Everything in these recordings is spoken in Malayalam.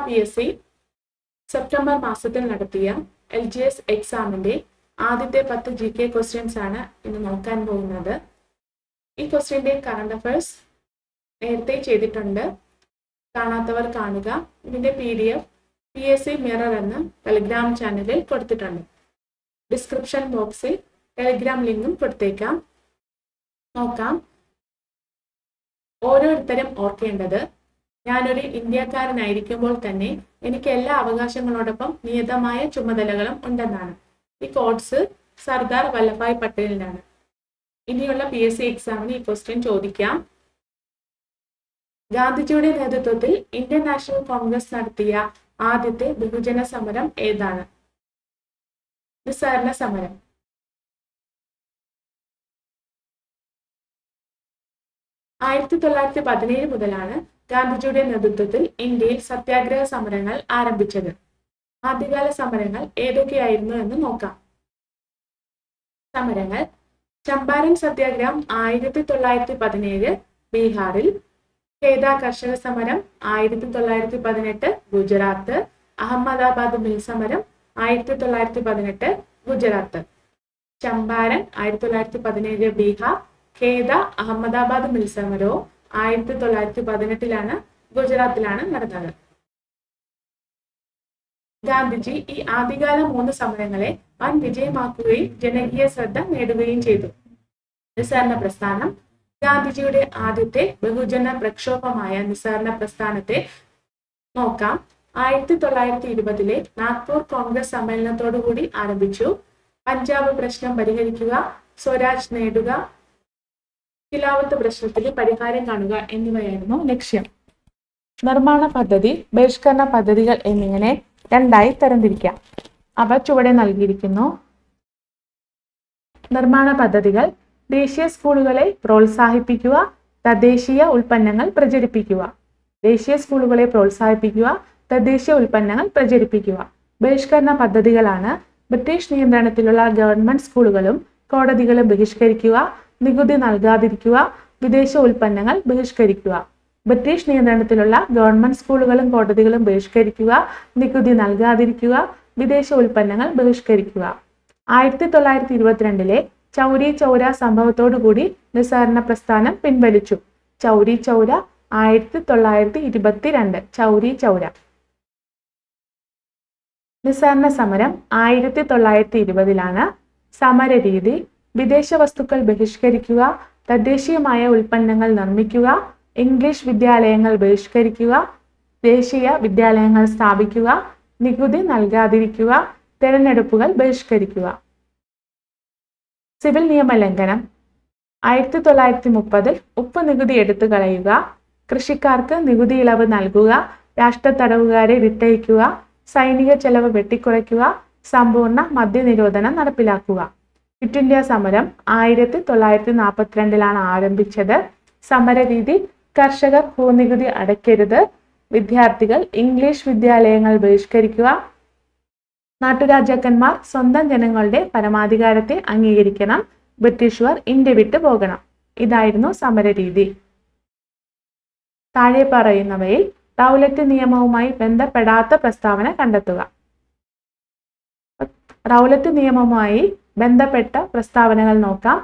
PSC സെപ്റ്റംബർ മാസത്തിൽ നടത്തിയ LGS എക്സാമിന്റെ ആദ്യത്തെ 10 GK ക്വസ്റ്റ്യൻസ് ആണ് ഇന്ന് നോക്കാൻ പോകുന്നത്. ഈ ക്വസ്റ്റ്യന്റെ കറണ്ട് അഫയേഴ്സ് നേരത്തെ ചെയ്തിട്ടുണ്ട്. കാണാത്തവർ കാണുക. ഇതിന്റെ PDF PSC മിറർ എന്ന ടെലിഗ്രാം ചാനലിൽ കൊടുത്തിട്ടുണ്ട്. ഡിസ്ക്രിപ്ഷൻ ബോക്സിൽ ടെലിഗ്രാം ലിങ്കും കൊടുത്തേക്കാം. നോക്കാം. ഓരോരുത്തരും ഓർക്കേണ്ടത്, ഞാനൊരു ഇന്ത്യക്കാരനായിരിക്കുമ്പോൾ തന്നെ എനിക്ക് എല്ലാ അവകാശങ്ങളോടൊപ്പം നിയതമായ ചുമതലകളും ഉണ്ടെന്നാണ്. ഈ കോട്സ് സർദാർ വല്ലഭായ് പട്ടേലിനാണ്. ഇനിയുള്ള PSC എക്സാമിന് ഈ ക്വസ്റ്റ്യൻ ചോദിക്കാം. ഗാന്ധിജിയുടെ നേതൃത്വത്തിൽ ഇന്ത്യൻ നാഷണൽ കോൺഗ്രസ് നടത്തിയ ആദ്യത്തെ ബഹുജന സമരം ഏതാണ്? നിസ്സഹകരണ സമരം. ആയിരത്തി 1917 മുതലാണ് ഗാന്ധിജിയുടെ നേതൃത്വത്തിൽ ഇന്ത്യയിൽ സത്യാഗ്രഹ സമരങ്ങൾ ആരംഭിച്ചത്. ആദ്യകാല സമരങ്ങൾ ഏതൊക്കെയായിരുന്നു എന്ന് നോക്കാം. സമരങ്ങൾ: ചമ്പാരൻ സത്യാഗ്രഹം 1917 ബീഹാറിൽ, ഖേദ കർഷക സമരം 1918 ഗുജറാത്ത്, അഹമ്മദാബാദ് മിൽ സമരം 1918 ഗുജറാത്ത്. ചമ്പാരൻ 1917 ബീഹാർ, ഖേദ അഹമ്മദാബാദ് മിൽ സമരവും 1918 ഗുജറാത്തിലാണ് നടന്നത്. ഗാന്ധിജി ഈ ആദ്യകാല 3 സമരങ്ങളെ വൻ വിജയമാക്കുകയും ജനകീയ ശ്രദ്ധ നേടുകയും ചെയ്തു. നിസ്സഹകരണ പ്രസ്ഥാനം: ഗാന്ധിജിയുടെ ആദ്യത്തെ ബഹുജന പ്രക്ഷോഭമായ നിസ്സഹകരണ പ്രസ്ഥാനത്തെ നോക്കാം. 1920 നാഗ്പൂർ കോൺഗ്രസ് സമ്മേളനത്തോടുകൂടി ആരംഭിച്ചു. പഞ്ചാബ് പ്രശ്നം പരിഹരിക്കുക, സ്വരാജ് നേടുക, ഖിലാഫത്ത് പ്രശ്നത്തിന് പരിഹാരം കാണുക എന്നിവയായിരുന്നു ലക്ഷ്യം. നിർമ്മാണ പദ്ധതി, ബഹിഷ്കരണ പദ്ധതികൾ എന്നിങ്ങനെ രണ്ടായി തരംതിരിക്കാം. അവ ചുവടെ നൽകിയിരിക്കുന്നു. നിർമ്മാണ പദ്ധതികൾ: ദേശീയ സ്കൂളുകളെ പ്രോത്സാഹിപ്പിക്കുക, തദ്ദേശീയ ഉൽപ്പന്നങ്ങൾ പ്രചരിപ്പിക്കുക. ദേശീയ സ്കൂളുകളെ പ്രോത്സാഹിപ്പിക്കുക, തദ്ദേശീയ ഉൽപ്പന്നങ്ങൾ പ്രചരിപ്പിക്കുക. ബഹിഷ്കരണ പദ്ധതികളാണ്: ബ്രിട്ടീഷ് നിയന്ത്രണത്തിലുള്ള ഗവൺമെന്റ് സ്കൂളുകളും കോടതികളും ബഹിഷ്കരിക്കുക, നികുതി നൽകാതിരിക്കുക, വിദേശ ഉൽപ്പന്നങ്ങൾ ബഹിഷ്കരിക്കുക. ബ്രിട്ടീഷ് നിയന്ത്രണത്തിലുള്ള ഗവൺമെന്റ് സ്കൂളുകളും കോടതികളും ബഹിഷ്കരിക്കുക, നികുതി നൽകാതിരിക്കുക, വിദേശ ഉൽപ്പന്നങ്ങൾ ബഹിഷ്കരിക്കുക. 1922 ചൗരി ചൗര സംഭവത്തോടുകൂടി നിസ്സഹകരണ പ്രസ്ഥാനം പിൻവലിച്ചു. ചൗരി ചൗര 1922. ചൗരി ചൗര. നിസ്സഹകരണ സമരം 1920 സമരരീതി: വിദേശ വസ്തുക്കൾ ബഹിഷ്കരിക്കുക, തദ്ദേശീയമായ ഉൽപ്പന്നങ്ങൾ നിർമ്മിക്കുക, ഇംഗ്ലീഷ് വിദ്യാലയങ്ങൾ ബഹിഷ്കരിക്കുക, ദേശീയ വിദ്യാലയങ്ങൾ സ്ഥാപിക്കുക, നികുതി നൽകാതിരിക്കുക, തെരഞ്ഞെടുപ്പുകൾ ബഹിഷ്കരിക്കുക. സിവിൽ നിയമലംഘനം: 1930 ഉപ്പ് നികുതി എടുത്തു കളയുക, കൃഷിക്കാർക്ക് നികുതി ഇളവ് നൽകുക, രാഷ്ട്രത്തടവുകാരെ വിട്ടയക്കുക, സൈനിക ചെലവ് വെട്ടിക്കുറയ്ക്കുക, സമ്പൂർണ്ണ മദ്യനിരോധനം നടപ്പിലാക്കുക. ക്വിറ്റ് ഇന്ത്യ സമരം 1942 ആരംഭിച്ചത്. സമരരീതി: കർഷകർ ഭൂനികുതി അടയ്ക്കരുത്, വിദ്യാർത്ഥികൾ ഇംഗ്ലീഷ് വിദ്യാലയങ്ങൾ ബഹിഷ്കരിക്കുക, നാട്ടുരാജാക്കന്മാർ സ്വന്തം ജനങ്ങളുടെ പരമാധികാരത്തെ അംഗീകരിക്കണം, ബ്രിട്ടീഷുകാർ ഇന്ത്യ വിട്ടു പോകണം. ഇതായിരുന്നു സമരരീതി. താഴെ പറയുന്നവയിൽ റൗലറ്റ് നിയമവുമായി ബന്ധപ്പെടാത്ത പ്രസ്താവന കണ്ടെത്തുക. റൗലറ്റ് നിയമവുമായി ബന്ധപ്പെട്ട പ്രസ്താവനകൾ നോക്കാം.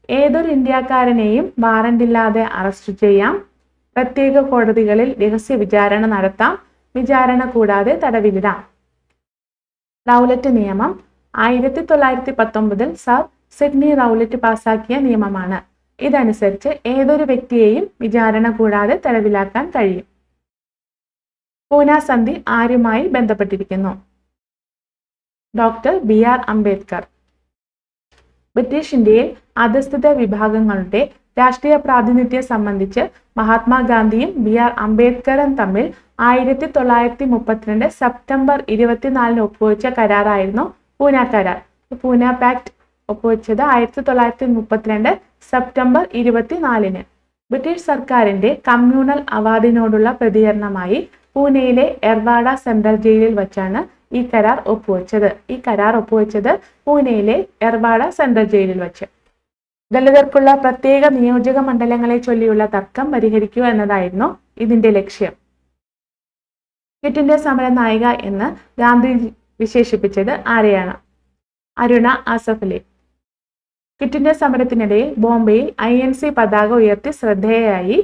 ഏതൊരു ഇന്ത്യക്കാരനെയും വാറന്റില്ലാതെ അറസ്റ്റ് ചെയ്യാം, പ്രത്യേക കോടതികളിൽ രഹസ്യ വിചാരണ നടത്താം, വിചാരണ കൂടാതെ തടവിലിടാം. റൗലറ്റ് നിയമം 1919 സർ സിഡ്നി റൗലറ്റ് പാസാക്കിയ നിയമമാണ്. ഇതനുസരിച്ച് ഏതൊരു വ്യക്തിയെയും വിചാരണ കൂടാതെ തടവിലാക്കാൻ കഴിയും. പൂന സന്ധി ആരുമായി ബന്ധപ്പെട്ടിരിക്കുന്നു? Doctor BR Ambedkar. ബ്രിട്ടീഷ് ഇന്ത്യയിൽ അധസ്ഥിത വിഭാഗങ്ങളുടെ രാഷ്ട്രീയ പ്രാതിനിധ്യം സംബന്ധിച്ച് മഹാത്മാഗാന്ധിയും BR അംബേദ്കറും തമ്മിൽ 1932 സെപ്റ്റംബർ 24 ഒപ്പുവെച്ച കരാറായിരുന്നു പൂന കരാർ. പൂന പാക്ട് ഒപ്പുവെച്ചത് 1932 സെപ്റ്റംബർ 24. ബ്രിട്ടീഷ് സർക്കാരിന്റെ കമ്മ്യൂണൽ അവാർഡിനോടുള്ള പ്രതികരണമായി പൂനെയിലെ എർവാഡ സെൻട്രൽ ജയിലിൽ വച്ചാണ് ഈ കരാർ ഒപ്പുവെച്ചത് പൂനെയിലെ എർവാഡ സെൻട്രൽ ജയിലിൽ വച്ച്. ദളിതർക്കുള്ള പ്രത്യേക നിയോജക മണ്ഡലങ്ങളെ ചൊല്ലിയുള്ള തർക്കം പരിഹരിക്കുക എന്നതായിരുന്നു ഇതിന്റെ ലക്ഷ്യം. ക്വിറ്റ് ഇന്ത്യ സമര നായിക എന്ന് ഗാന്ധി വിശേഷിപ്പിച്ചത് ആരെയാണ്? അരുണ ആസഫ് അലി. ക്വിറ്റ് ഇന്ത്യ സമരത്തിനിടയിൽ ബോംബെയിൽ INC പതാക ഉയർത്തി ശ്രദ്ധേയയായി.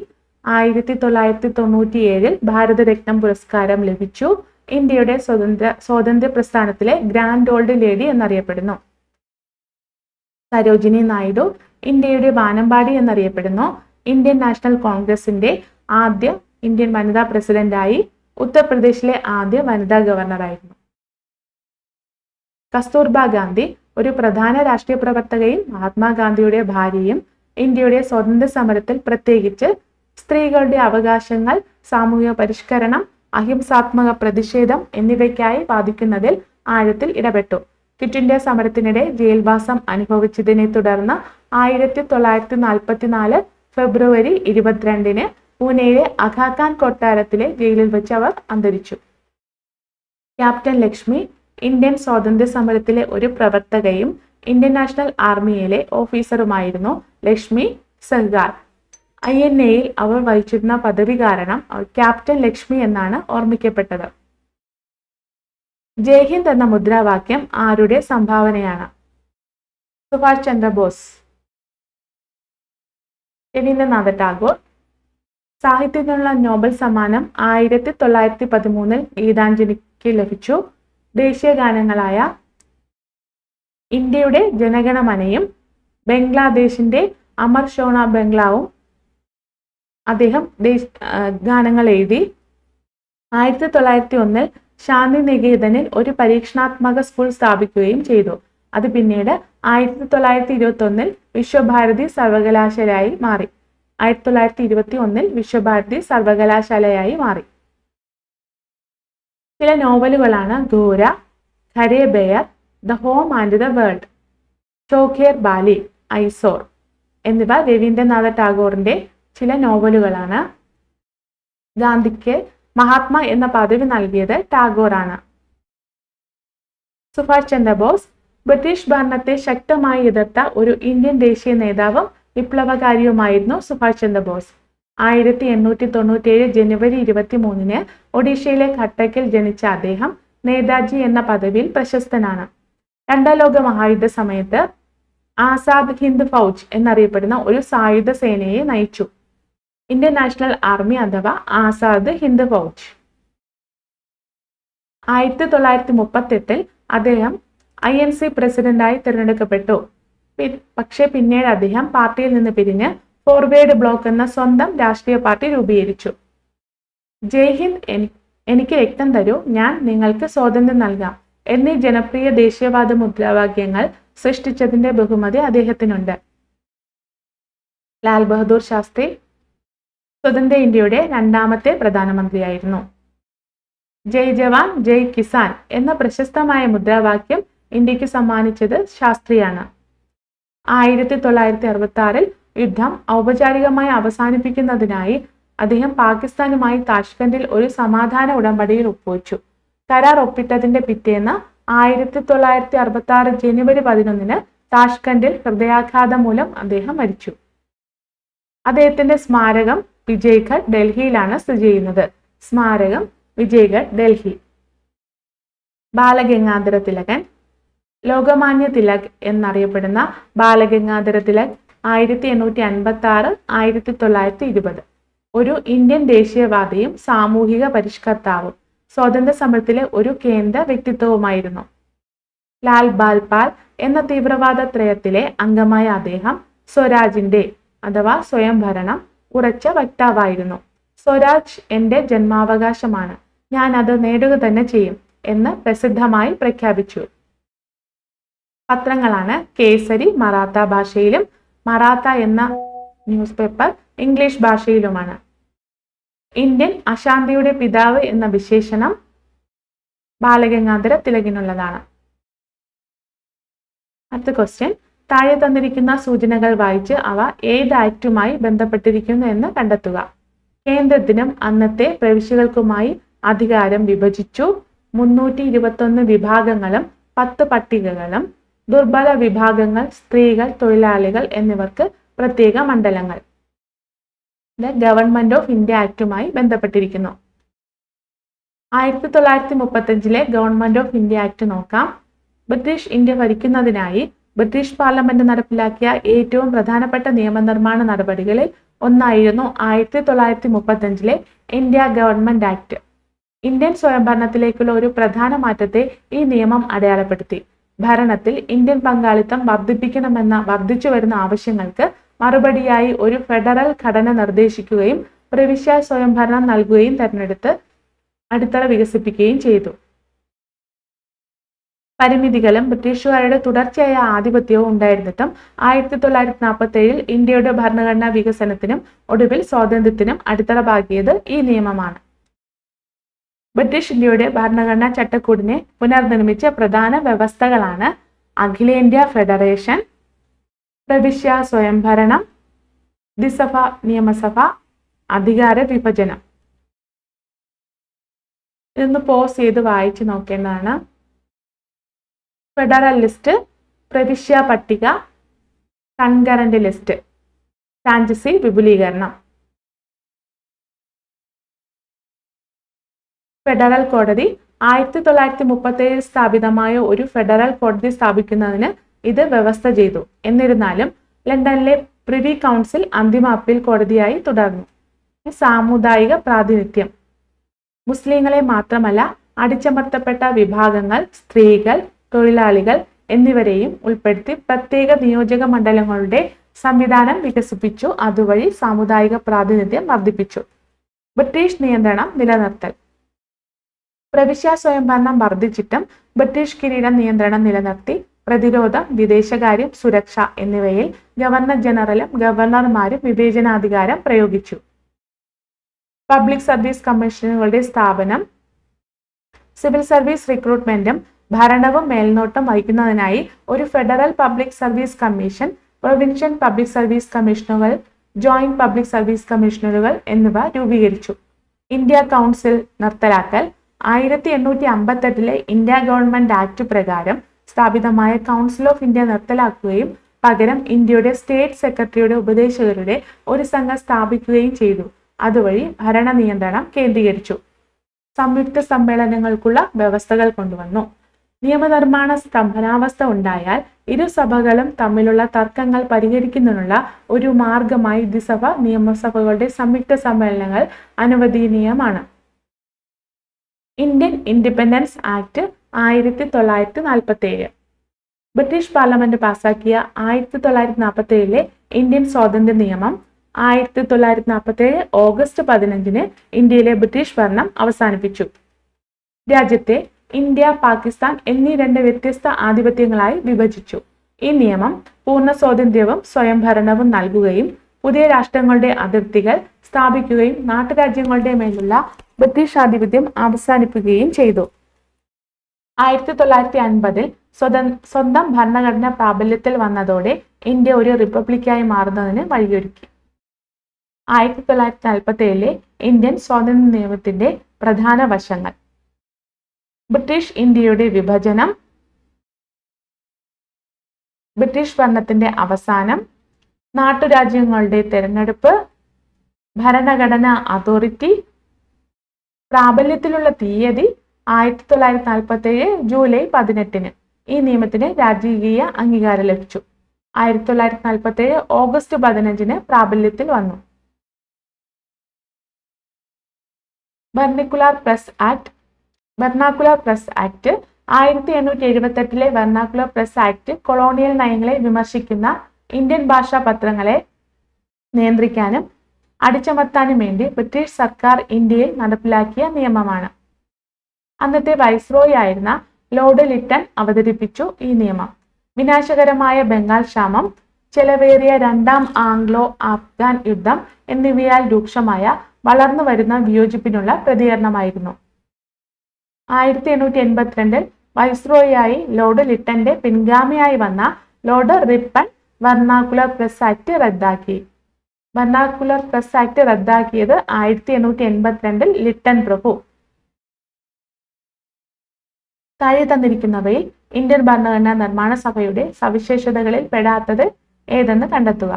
1997 ഭാരതരത്നം പുരസ്കാരം ലഭിച്ചു. ഇന്ത്യയുടെ സ്വാതന്ത്ര്യ പ്രസ്ഥാനത്തിലെ ഗ്രാൻഡ് ഓൾഡ് ലേഡി എന്നറിയപ്പെടുന്നു. സരോജിനി നായിഡു ഇന്ത്യയുടെ വാനമ്പാടി എന്നറിയപ്പെടുന്നു. ഇന്ത്യൻ നാഷണൽ കോൺഗ്രസിന്റെ ആദ്യ ഇന്ത്യൻ വനിതാ പ്രസിഡന്റായി. ഉത്തർപ്രദേശിലെ ആദ്യ വനിതാ ഗവർണറായിരുന്നു. കസ്തൂർബ ഗാന്ധി ഒരു പ്രധാന രാഷ്ട്രീയ പ്രവർത്തകയും മഹാത്മാഗാന്ധിയുടെ ഭാര്യയും ഇന്ത്യയുടെ സ്വാതന്ത്ര്യ സമരത്തിൽ പ്രത്യേകിച്ച് സ്ത്രീകളുടെ അവകാശങ്ങൾ, സാമൂഹിക പരിഷ്കരണം, അഹിംസാത്മക പ്രതിഷേധം എന്നിവയ്ക്കായി വാദിക്കുന്നതിൽ ആഴത്തിൽ ഇടപെട്ടു. ക്വിറ്റ് ഇന്ത്യ സമരത്തിനിടെ ജയിൽവാസം അനുഭവിച്ചതിനെ തുടർന്ന് 1944 ഫെബ്രുവരി 22 പൂനെയിലെ അഗാഖാൻ കൊട്ടാരത്തിലെ ജയിലിൽ വെച്ച് അവർ അന്തരിച്ചു. ക്യാപ്റ്റൻ ലക്ഷ്മി ഇന്ത്യൻ സ്വാതന്ത്ര്യ സമരത്തിലെ ഒരു പ്രവർത്തകയും ഇന്ത്യൻ നാഷണൽ ആർമിയിലെ ഓഫീസറുമായിരുന്നു. ലക്ഷ്മി സെഹ്ഗാർ. INAയിൽ അവർ വഹിച്ചിരുന്ന പദവി കാരണം അവർ ക്യാപ്റ്റൻ ലക്ഷ്മി എന്നാണ് ഓർമ്മിക്കപ്പെട്ടത്. ജയ് ഹിന്ദ് എന്ന മുദ്രാവാക്യം ആരുടെ സംഭാവനയാണ്? സുഭാഷ് ചന്ദ്രബോസ്. രവീന്ദ്രനാഥ ടാഗോർ. സാഹിത്യത്തിനുള്ള നോബൽ സമ്മാനം 1913 ഗീതാഞ്ജലിക്ക് ലഭിച്ചു. ദേശീയ ഗാനങ്ങളായ ഇന്ത്യയുടെ ജനഗണമനയും ബംഗ്ലാദേശിന്റെ അമർ ഷോണ ബംഗ്ലാവും അദ്ദേഹം ഗാനങ്ങൾ എഴുതി. 1901 ശാന്തി നികേതനിൽ ഒരു പരീക്ഷണാത്മക സ്കൂൾ സ്ഥാപിക്കുകയും ചെയ്തു. അത് പിന്നീട് 1921 വിശ്വഭാരതി സർവകലാശാലയായി മാറി. 1921 വിശ്വഭാരതി സർവകലാശാലയായി മാറി. ചില നോവലുകളാണ് Gora, Ghare Baire, the home and the world, Chokher Bali, ഐസോർ എന്നിവ രവീന്ദ്രനാഥ ടാഗോറിന്റെ ചില നോവലുകളാണ്. ഗാന്ധിക്ക് മഹാത്മാ എന്ന പദവി നൽകിയത് ടാഗോറാണ്. സുഭാഷ് ചന്ദ്രബോസ് ബ്രിട്ടീഷ് ഭരണത്തെ ശക്തമായി എതിർത്ത ഒരു ഇന്ത്യൻ ദേശീയ നേതാവും വിപ്ലവകാരിയുമായിരുന്നു സുഭാഷ് ചന്ദ്രബോസ്. 1897 ജനുവരി 23 ഒഡീഷയിലെ ഘട്ടക്കിൽ ജനിച്ച അദ്ദേഹം നേതാജി എന്ന പദവിയിൽ പ്രശസ്തനാണ്. രണ്ടാം ലോക മഹായുദ്ധ സമയത്ത് ആസാദ് ഹിന്ദ് ഫൗജ് എന്നറിയപ്പെടുന്ന ഒരു സായുധ സേനയെ നയിച്ചു. ഇന്ത്യൻ നാഷണൽ ആർമി അഥവാ ആസാദ് ഹിന്ദ് ഫൗജ്. 1938 അദ്ദേഹം INC പ്രസിഡന്റായി തിരഞ്ഞെടുക്കപ്പെട്ടു. പക്ഷേ പിന്നീട് അദ്ദേഹം പാർട്ടിയിൽ നിന്ന് പിരിഞ്ഞ് ഫോർവേഡ് ബ്ലോക്ക് എന്ന സ്വന്തം രാഷ്ട്രീയ പാർട്ടി രൂപീകരിച്ചു. ജയ് ഹിന്ദ്, എനിക്ക് രക്തം തരൂ, ഞാൻ നിങ്ങൾക്ക് സ്വാതന്ത്ര്യം നൽകാം എന്നീ ജനപ്രിയ ദേശീയവാദ മുദ്രാവാക്യങ്ങൾ സൃഷ്ടിച്ചതിന്റെ ബഹുമതി അദ്ദേഹത്തിനുണ്ട്. ലാൽ ബഹദൂർ ശാസ്ത്രി സ്വതന്ത്ര ഇന്ത്യയുടെ രണ്ടാമത്തെ പ്രധാനമന്ത്രിയായിരുന്നു. ജയ് ജവാൻ ജയ് കിസാൻ എന്ന പ്രശസ്തമായ മുദ്രാവാക്യം ഇന്ത്യക്ക് സമ്മാനിച്ചത് ശാസ്ത്രിയാണ്. 1966 യുദ്ധം ഔപചാരികമായി അവസാനിപ്പിക്കുന്നതിനായി അദ്ദേഹം പാകിസ്ഥാനുമായി താഷ്കന്റിൽ ഒരു സമാധാന ഉടമ്പടിയിൽ ഒപ്പുവെച്ചു. കരാർ ഒപ്പിട്ടതിന്റെ പിറ്റേന്ന് 1966 ജനുവരി 11 താഷ്കന്റിൽ ഹൃദയാഘാതം മൂലം അദ്ദേഹം മരിച്ചു. അദ്ദേഹത്തിന്റെ സ്മാരകം വിജയ്ഘട്ട്, ഡൽഹിയിലാണ് സ്ഥിതി ചെയ്യുന്നത്. സ്മാരകം വിജയ്ഘട്ട്, ഡൽഹി. ബാലഗംഗാധര തിലകൻ. ലോകമാന്യ തിലക് എന്നറിയപ്പെടുന്ന ബാലഗംഗാധര തിലക് 1856 1920 ഒരു ഇന്ത്യൻ ദേശീയവാദിയും സാമൂഹിക പരിഷ്കർത്താവും സ്വാതന്ത്ര്യ സമരത്തിലെ ഒരു കേന്ദ്ര വ്യക്തിത്വവുമായിരുന്നു. ലാൽ ബാൽ പാൽ എന്ന തീവ്രവാദ ത്രയത്തിലെ അംഗമായ അദ്ദേഹം സ്വരാജിന്റെ അഥവാ സ്വയംഭരണം ഉറച്ച വക്താവായിരുന്നു. സ്വരാജ് എന്റെ ജന്മാവകാശമാണ്, ഞാൻ അത് നേടുക തന്നെ ചെയ്യും എന്ന് പ്രസിദ്ധമായി പ്രഖ്യാപിച്ചു. പത്രങ്ങളാണ് കേസരി മറാത്ത ഭാഷയിലും മറാത്ത എന്ന ന്യൂസ് പേപ്പർ ഇംഗ്ലീഷ് ഭാഷയിലുമാണ്. ഇന്ത്യൻ അശാന്തിയുടെ പിതാവ് എന്ന വിശേഷണം ബാലഗംഗാധര തിലകിനുള്ളതാണ്. അടുത്ത ക്വസ്റ്റ്യൻ, താഴെ തന്നിരിക്കുന്ന സൂചനകൾ വായിച്ച് അവ ഏത് ആക്ടുമായി ബന്ധപ്പെട്ടിരിക്കുന്നു എന്ന് കണ്ടെത്തുക. കേന്ദ്രത്തിനും അന്നത്തെ പ്രവിശ്യകൾക്കുമായി അധികാരം വിഭജിച്ചു. 321 വിഭാഗങ്ങളും 10 പട്ടികകളും. ദുർബല വിഭാഗങ്ങൾ, സ്ത്രീകൾ, തൊഴിലാളികൾ എന്നിവർക്ക് പ്രത്യേക മണ്ഡലങ്ങൾ. ഇത് ഗവൺമെന്റ് ഓഫ് ഇന്ത്യ ആക്ടുമായി ബന്ധപ്പെട്ടിരിക്കുന്നു. 1935 ഗവൺമെന്റ് ഓഫ് ഇന്ത്യ ആക്ട് നോക്കാം. ബ്രിട്ടീഷ് ഇന്ത്യ ഭരിക്കുന്നതിനായി ബ്രിട്ടീഷ് പാർലമെന്റ് നടപ്പിലാക്കിയ ഏറ്റവും പ്രധാനപ്പെട്ട നിയമനിർമ്മാണ നടപടികളിൽ ഒന്നായിരുന്നു 1935 ഇന്ത്യ ഗവൺമെന്റ് ആക്ട്. ഇന്ത്യൻ സ്വയംഭരണത്തിലേക്കുള്ള ഒരു പ്രധാന മാറ്റത്തെ ഈ നിയമം അടയാളപ്പെടുത്തി. ഭരണത്തിൽ ഇന്ത്യൻ പങ്കാളിത്തം വർദ്ധിപ്പിക്കണമെന്ന വർദ്ധിച്ചുവരുന്ന ആവശ്യങ്ങൾക്ക് മറുപടിയായി ഒരു ഫെഡറൽ ഘടന നിർദ്ദേശിക്കുകയും പ്രവിശ്യ സ്വയംഭരണം നൽകുകയും തെരഞ്ഞെടുത്ത് അടിത്തറ വികസിപ്പിക്കുകയും ചെയ്തു. പരിമിതികളും ബ്രിട്ടീഷുകാരുടെ തുടർച്ചയായ ആധിപത്യവും ഉണ്ടായിരുന്നിട്ടും 1947 ഇന്ത്യയുടെ ഭരണഘടനാ വികസനത്തിനും ഒടുവിൽ സ്വാതന്ത്ര്യത്തിനും അടിത്തറ പാകിയത് ഈ നിയമമാണ്. ബ്രിട്ടീഷ് ഇന്ത്യയുടെ ഭരണഘടനാ ചട്ടക്കൂടിനെ പുനർനിർമ്മിച്ച പ്രധാന വ്യവസ്ഥകളാണ് അഖിലേന്ത്യാ ഫെഡറേഷൻ, പ്രവിശ്യ സ്വയംഭരണം, ദ്വിസഭ നിയമസഭ, അധികാര വിഭജനം. ഇതൊന്ന് പോസ് ചെയ്ത് വായിച്ചു നോക്കേണ്ടതാണ്. ഫെഡറൽ ലിസ്റ്റ്, പ്രവിശ്യ പട്ടിക, കൺകറന്റ് ലിസ്റ്റ്, ഫ്രാഞ്ചൈസി വിപുലീകരണം. ഫെഡറൽ കോടതി 1937 സ്ഥാപിതമായ ഒരു ഫെഡറൽ കോടതി സ്ഥാപിക്കുന്നതിന് ഇത് വ്യവസ്ഥ ചെയ്തു. എന്നിരുന്നാലും ലണ്ടനിലെ പ്രിവി കൗൺസിൽ അന്തിമ അപ്പീൽ കോടതിയായി തുടർന്നു. സാമുദായിക പ്രാതിനിധ്യം. മുസ്ലിങ്ങളെ മാത്രമല്ല, അടിച്ചമർത്തപ്പെട്ട വിഭാഗങ്ങൾ, സ്ത്രീകൾ, തൊഴിലാളികൾ എന്നിവരെയും ഉൾപ്പെടുത്തി പ്രത്യേക നിയോജക മണ്ഡലങ്ങളുടെ സംവിധാനം വികസിപ്പിച്ചു. അതുവഴി സാമുദായിക പ്രാതിനിധ്യം വർദ്ധിപ്പിച്ചു. ബ്രിട്ടീഷ് നിയന്ത്രണം നിലനിർത്തൽ. പ്രവിശ്യ സ്വയംഭരണം വർദ്ധിച്ചിട്ടും ബ്രിട്ടീഷ് കിരീട നിയന്ത്രണം നിലനിർത്തി. പ്രതിരോധം, വിദേശകാര്യം, സുരക്ഷ എന്നിവയിൽ ഗവർണർ ജനറലും ഗവർണർമാരും വിവേചനാധികാരം പ്രയോഗിച്ചു. പബ്ലിക് സർവീസ് കമ്മീഷനുകളുടെ സ്ഥാപനം. സിവിൽ സർവീസ് റിക്രൂട്ട്മെന്റും ഭരണവും മേൽനോട്ടം വഹിക്കുന്നതിനായി ഒരു federal public service commission, provincial public service കമ്മീഷനുകൾ, ജോയിന്റ് പബ്ലിക് സർവീസ് കമ്മീഷണറുകൾ എന്നിവ രൂപീകരിച്ചു. ഇന്ത്യ കൗൺസിൽ നിർത്തലാക്കൽ. 1858 ഇന്ത്യ ഗവൺമെന്റ് ആക്ട് പ്രകാരം സ്ഥാപിതമായ കൗൺസിൽ ഓഫ് ഇന്ത്യ നിർത്തലാക്കുകയും പകരം ഇന്ത്യയുടെ സ്റ്റേറ്റ് സെക്രട്ടറിയുടെ ഉപദേശകരുടെ ഒരു സംഘം സ്ഥാപിക്കുകയും ചെയ്തു. അതുവഴി ഭരണ നിയന്ത്രണം കേന്ദ്രീകരിച്ചു. സംയുക്ത സമ്മേളനങ്ങൾക്കുള്ള വ്യവസ്ഥകൾ കൊണ്ടുവന്നു. നിയമനിർമ്മാണ സ്തംഭനാവസ്ഥ ഉണ്ടായാൽ ഇരു സഭകളും തമ്മിലുള്ള തർക്കങ്ങൾ പരിഹരിക്കുന്നതിനുള്ള ഒരു മാർഗമായി ദ്വിസഭ നിയമസഭകളുടെ സംയുക്ത സമ്മേളനങ്ങൾ അനുവദനീയമാണ്. Indian independence act 1947. British parliament പാസാക്കിയ 1947 ഇന്ത്യൻ സ്വാതന്ത്ര്യ നിയമം 1947 ഓഗസ്റ്റ് 15 ഇന്ത്യയിലെ ബ്രിട്ടീഷ് ഭരണം അവസാനിപ്പിച്ചു. രാജ്യത്തെ ഇന്ത്യ, പാകിസ്ഥാൻ എന്നീ രണ്ട് വ്യത്യസ്ത ആധിപത്യങ്ങളായി വിഭജിച്ചു. ഈ നിയമം പൂർണ്ണ സ്വാതന്ത്ര്യവും സ്വയംഭരണവും നൽകുകയും പുതിയ രാഷ്ട്രങ്ങളുടെ അതിർത്തികൾ സ്ഥാപിക്കുകയും നാട്ടുരാജ്യങ്ങളുടെ മേലുള്ള ബ്രിട്ടീഷ് ആധിപത്യം അവസാനിപ്പിക്കുകയും ചെയ്തു. 1950 സ്വന്തം ഭരണഘടന പ്രാബല്യത്തിൽ വന്നതോടെ ഇന്ത്യ ഒരു റിപ്പബ്ലിക്കായി മാറുന്നതിന് വഴിയൊരുക്കി. 1947 ഇന്ത്യൻ സ്വാതന്ത്ര്യ നിയമത്തിന്റെ പ്രധാന വശങ്ങൾ. ബ്രിട്ടീഷ് ഇന്ത്യയുടെ വിഭജനം, ബ്രിട്ടീഷ് ഭരണത്തിന്റെ അവസാനം, നാട്ടുരാജ്യങ്ങളുടെ തെരഞ്ഞെടുപ്പ്, ഭരണഘടനാ അതോറിറ്റി, പ്രാബല്യത്തിലുള്ള തീയതി 1947 ജൂലൈ 18. ഈ നിയമത്തിന് രാജകീയ അംഗീകാരം ലഭിച്ചു. 1947 ഓഗസ്റ്റ് 15 പ്രാബല്യത്തിൽ വന്നു. Vernacular press act. 1878 vernacular press act colonial നയങ്ങളെ വിമർശിക്കുന്ന ഇന്ത്യൻ ഭാഷാ പത്രങ്ങളെ നിയന്ത്രിക്കാനും അടിച്ചമർത്താനും വേണ്ടി ബ്രിട്ടീഷ് സർക്കാർ ഇന്ത്യയിൽ നടപ്പിലാക്കിയ നിയമമാണ്. അന്നത്തെ വൈസ്രോയി ആയിരുന്ന ലോർഡ് ലിറ്റൺ അവതരിപ്പിച്ചു ഈ നിയമം. വിനാശകരമായ ബംഗാൾ ക്ഷാമം, ചെലവേറിയ രണ്ടാം ആംഗ്ലോ അഫ്ഗാൻ യുദ്ധം എന്നിവയാൽ രൂക്ഷമായ വളർന്നു വരുന്ന വിയോജിപ്പിനുള്ള പ്രതികരണമായിരുന്നു. 1882 വൈസ്രോയിയായി ലോർഡ് ലിട്ടന്റെ പിൻഗാമിയായി വന്ന ലോർഡ് റിപ്പൺ വെർനാക്കുലർ പ്രസ് ആക്ട് റദ്ദാക്കി. വെർനാക്കുലർ പ്രസ് ആക്ട് റദ്ദാക്കിയത് 1882 ലിട്ടൺ പ്രഭു. താഴെ തന്നിരിക്കുന്നവയിൽ ഇന്ത്യൻ ഭരണഘടനാ നിർമ്മാണ സഭയുടെ സവിശേഷതകളിൽ പെടാത്തത് ഏതെന്ന് കണ്ടെത്തുക.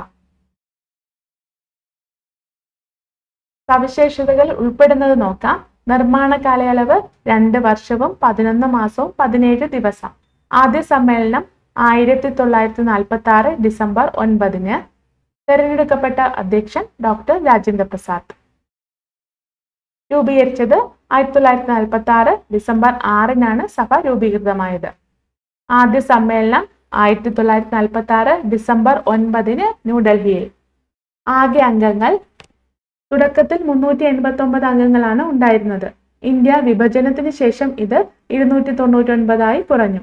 സവിശേഷതകൾ ഉൾപ്പെടുന്നത് നോക്കാം. നിർമ്മാണ കാലയളവ് 2 വർഷവും 11 മാസവും 17 ദിവസം. ആദ്യ സമ്മേളനം 1946 ഡിസംബർ 9. തെരഞ്ഞെടുക്കപ്പെട്ട അധ്യക്ഷൻ ഡോക്ടർ രാജേന്ദ്ര പ്രസാദ്. രൂപീകരിച്ചത് 1946 ഡിസംബർ 6 സഭ രൂപീകൃതമായത്. ആദ്യ സമ്മേളനം 1946 ഡിസംബർ 9 ന്യൂഡൽഹിയിൽ. ആകെ അംഗങ്ങൾ തുടക്കത്തിൽ 389 അംഗങ്ങളാണ് ഉണ്ടായിരുന്നത്. ഇന്ത്യ വിഭജനത്തിന് ശേഷം ഇത് 299 കുറഞ്ഞു.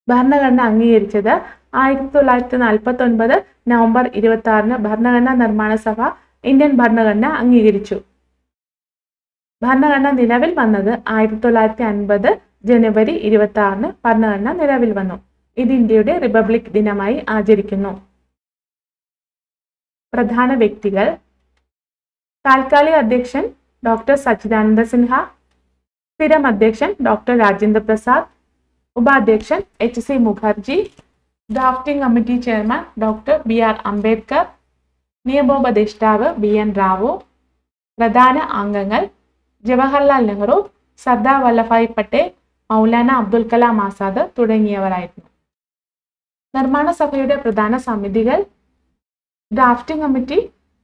ഭരണഘടന അംഗീകരിച്ചത് 1949 നവംബർ 26 ഭരണഘടനാ നിർമ്മാണ സഭ ഇന്ത്യൻ ഭരണഘടന അംഗീകരിച്ചു. ഭരണഘടന നിലവിൽ വന്നത് 1950 ജനുവരി 26 ഭരണഘടന നിലവിൽ വന്നു. ഇത് ഇന്ത്യയുടെ റിപ്പബ്ലിക് ദിനമായി ആചരിക്കുന്നു. പ്രധാന വ്യക്തികൾ: താൽക്കാലിക അധ്യക്ഷൻ ഡോക്ടർ സച്ചിദാനന്ദ സിൻഹ, സ്ഥിരം അധ്യക്ഷൻ ഡോക്ടർ രാജേന്ദ്ര പ്രസാദ്, ഉപാധ്യക്ഷൻ HC Mukherjee, drafting committee chairman doctor BR Ambedkar, നിയമോപദേഷ്ടാവ് BN റാവു. പ്രധാന അംഗങ്ങൾ: ജവഹർലാൽ നെഹ്റു, സർദാർ വല്ലഭായ് പട്ടേൽ, മൗലാന അബ്ദുൽ കലാം ആസാദ് തുടങ്ങിയവരായിരുന്നു. നിർമ്മാണ സഭയുടെ പ്രധാന സമിതികൾ: ഡ്രാഫ്റ്റിംഗ് കമ്മിറ്റി,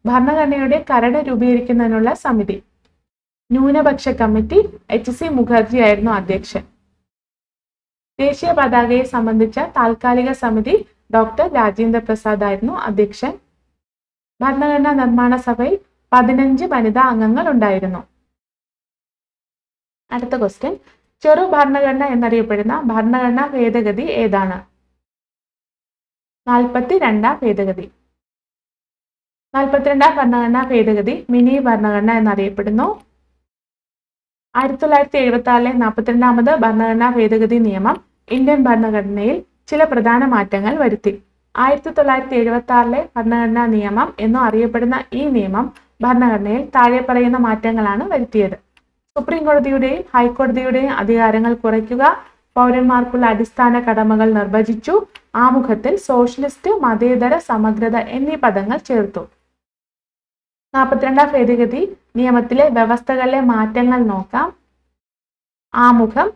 ഭരണഘടനയുടെ കരട് രൂപീകരിക്കുന്നതിനുള്ള സമിതി. ന്യൂനപക്ഷ കമ്മിറ്റി, HC മുഖർജി ആയിരുന്നു അധ്യക്ഷൻ. ദേശീയ പതാകയെ സംബന്ധിച്ച താൽക്കാലിക സമിതി ഡോക്ടർ രാജേന്ദ്ര പ്രസാദ് ആയിരുന്നു അധ്യക്ഷൻ. ഭരണഘടനാ നിർമ്മാണ സഭയിൽ 15 വനിതാ അംഗങ്ങൾ ഉണ്ടായിരുന്നു. അടുത്ത ക്വസ്റ്റ്യൻ: ചെറു ഭരണഘടന എന്നറിയപ്പെടുന്ന ഭരണഘടനാ ഭേദഗതി ഏതാണ്? 42ാം ഭേദഗതി. 42ാം ഭരണഘടനാ ഭേദഗതി മിനി ഭരണഘടന എന്നറിയപ്പെടുന്നു. 1976 42ാമത് ഭരണഘടനാ ഭേദഗതി നിയമം ഇന്ത്യൻ ഭരണഘടനയിൽ ചില പ്രധാന മാറ്റങ്ങൾ വരുത്തി. 1976 ഭരണഘടനാ നിയമം എന്നും അറിയപ്പെടുന്ന ഈ നിയമം ഭരണഘടനയിൽ താഴെ പറയുന്ന മാറ്റങ്ങളാണ് വരുത്തിയത്. സുപ്രീം കോടതിയുടെയും ഹൈക്കോടതിയുടെയും അധികാരങ്ങൾ കുറയ്ക്കുക, പൗരന്മാർക്കുള്ള അടിസ്ഥാന കടമകൾ നിർവചിച്ചു, ആമുഖത്തിൽ സോഷ്യലിസ്റ്റ്, മതേതര, സമഗ്രത എന്നീ പദങ്ങൾ ചേർത്തു. 42ാം ഭേദഗതി നിയമത്തിലെ വ്യവസ്ഥകളിലെ മാറ്റങ്ങൾ നോക്കാം. ആമുഖം: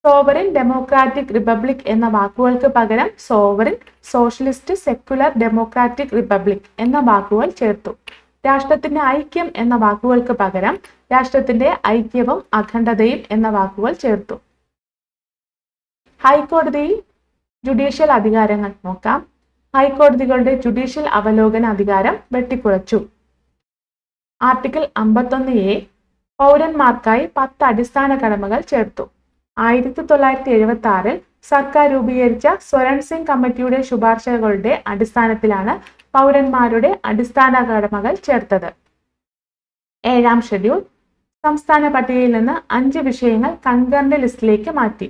സോവറിൻ, ഡെമോക്രാറ്റിക്, റിപ്പബ്ലിക് എന്ന വാക്കുകൾക്ക് പകരം sovereign, socialist, secular, democratic, republic എന്ന വാക്കുകൾ ചേർത്തു. രാഷ്ട്രത്തിന്റെ ഐക്യം എന്ന വാക്കുകൾക്ക് പകരം രാഷ്ട്രത്തിന്റെ ഐക്യവും അഖണ്ഡതയും എന്ന വാക്കുകൾ ചേർത്തു. ഹൈക്കോടതി ജുഡീഷ്യൽ അധികാരങ്ങൾ നോക്കാം. ഹൈക്കോടതികളുടെ ജുഡീഷ്യൽ അവലോകന അധികാരം വെട്ടിക്കുറച്ചു. ആർട്ടിക്കിൾ 51A പൗരന്മാർക്കായി 10 അടിസ്ഥാന കടമകൾ ചേർത്തു. 1976 സർക്കാർ രൂപീകരിച്ച സ്വരൺ സിംഗ് കമ്മിറ്റിയുടെ ശുപാർശകളുടെ അടിസ്ഥാനത്തിലാണ് പൗരന്മാരുടെ അടിസ്ഥാന കടമകൾ ചേർത്തത്. 7ാം ഷെഡ്യൂൾ സംസ്ഥാന പട്ടികയിൽ നിന്ന് 5 വിഷയങ്ങൾ കൺകറന്റ് ലിസ്റ്റിലേക്ക് മാറ്റി.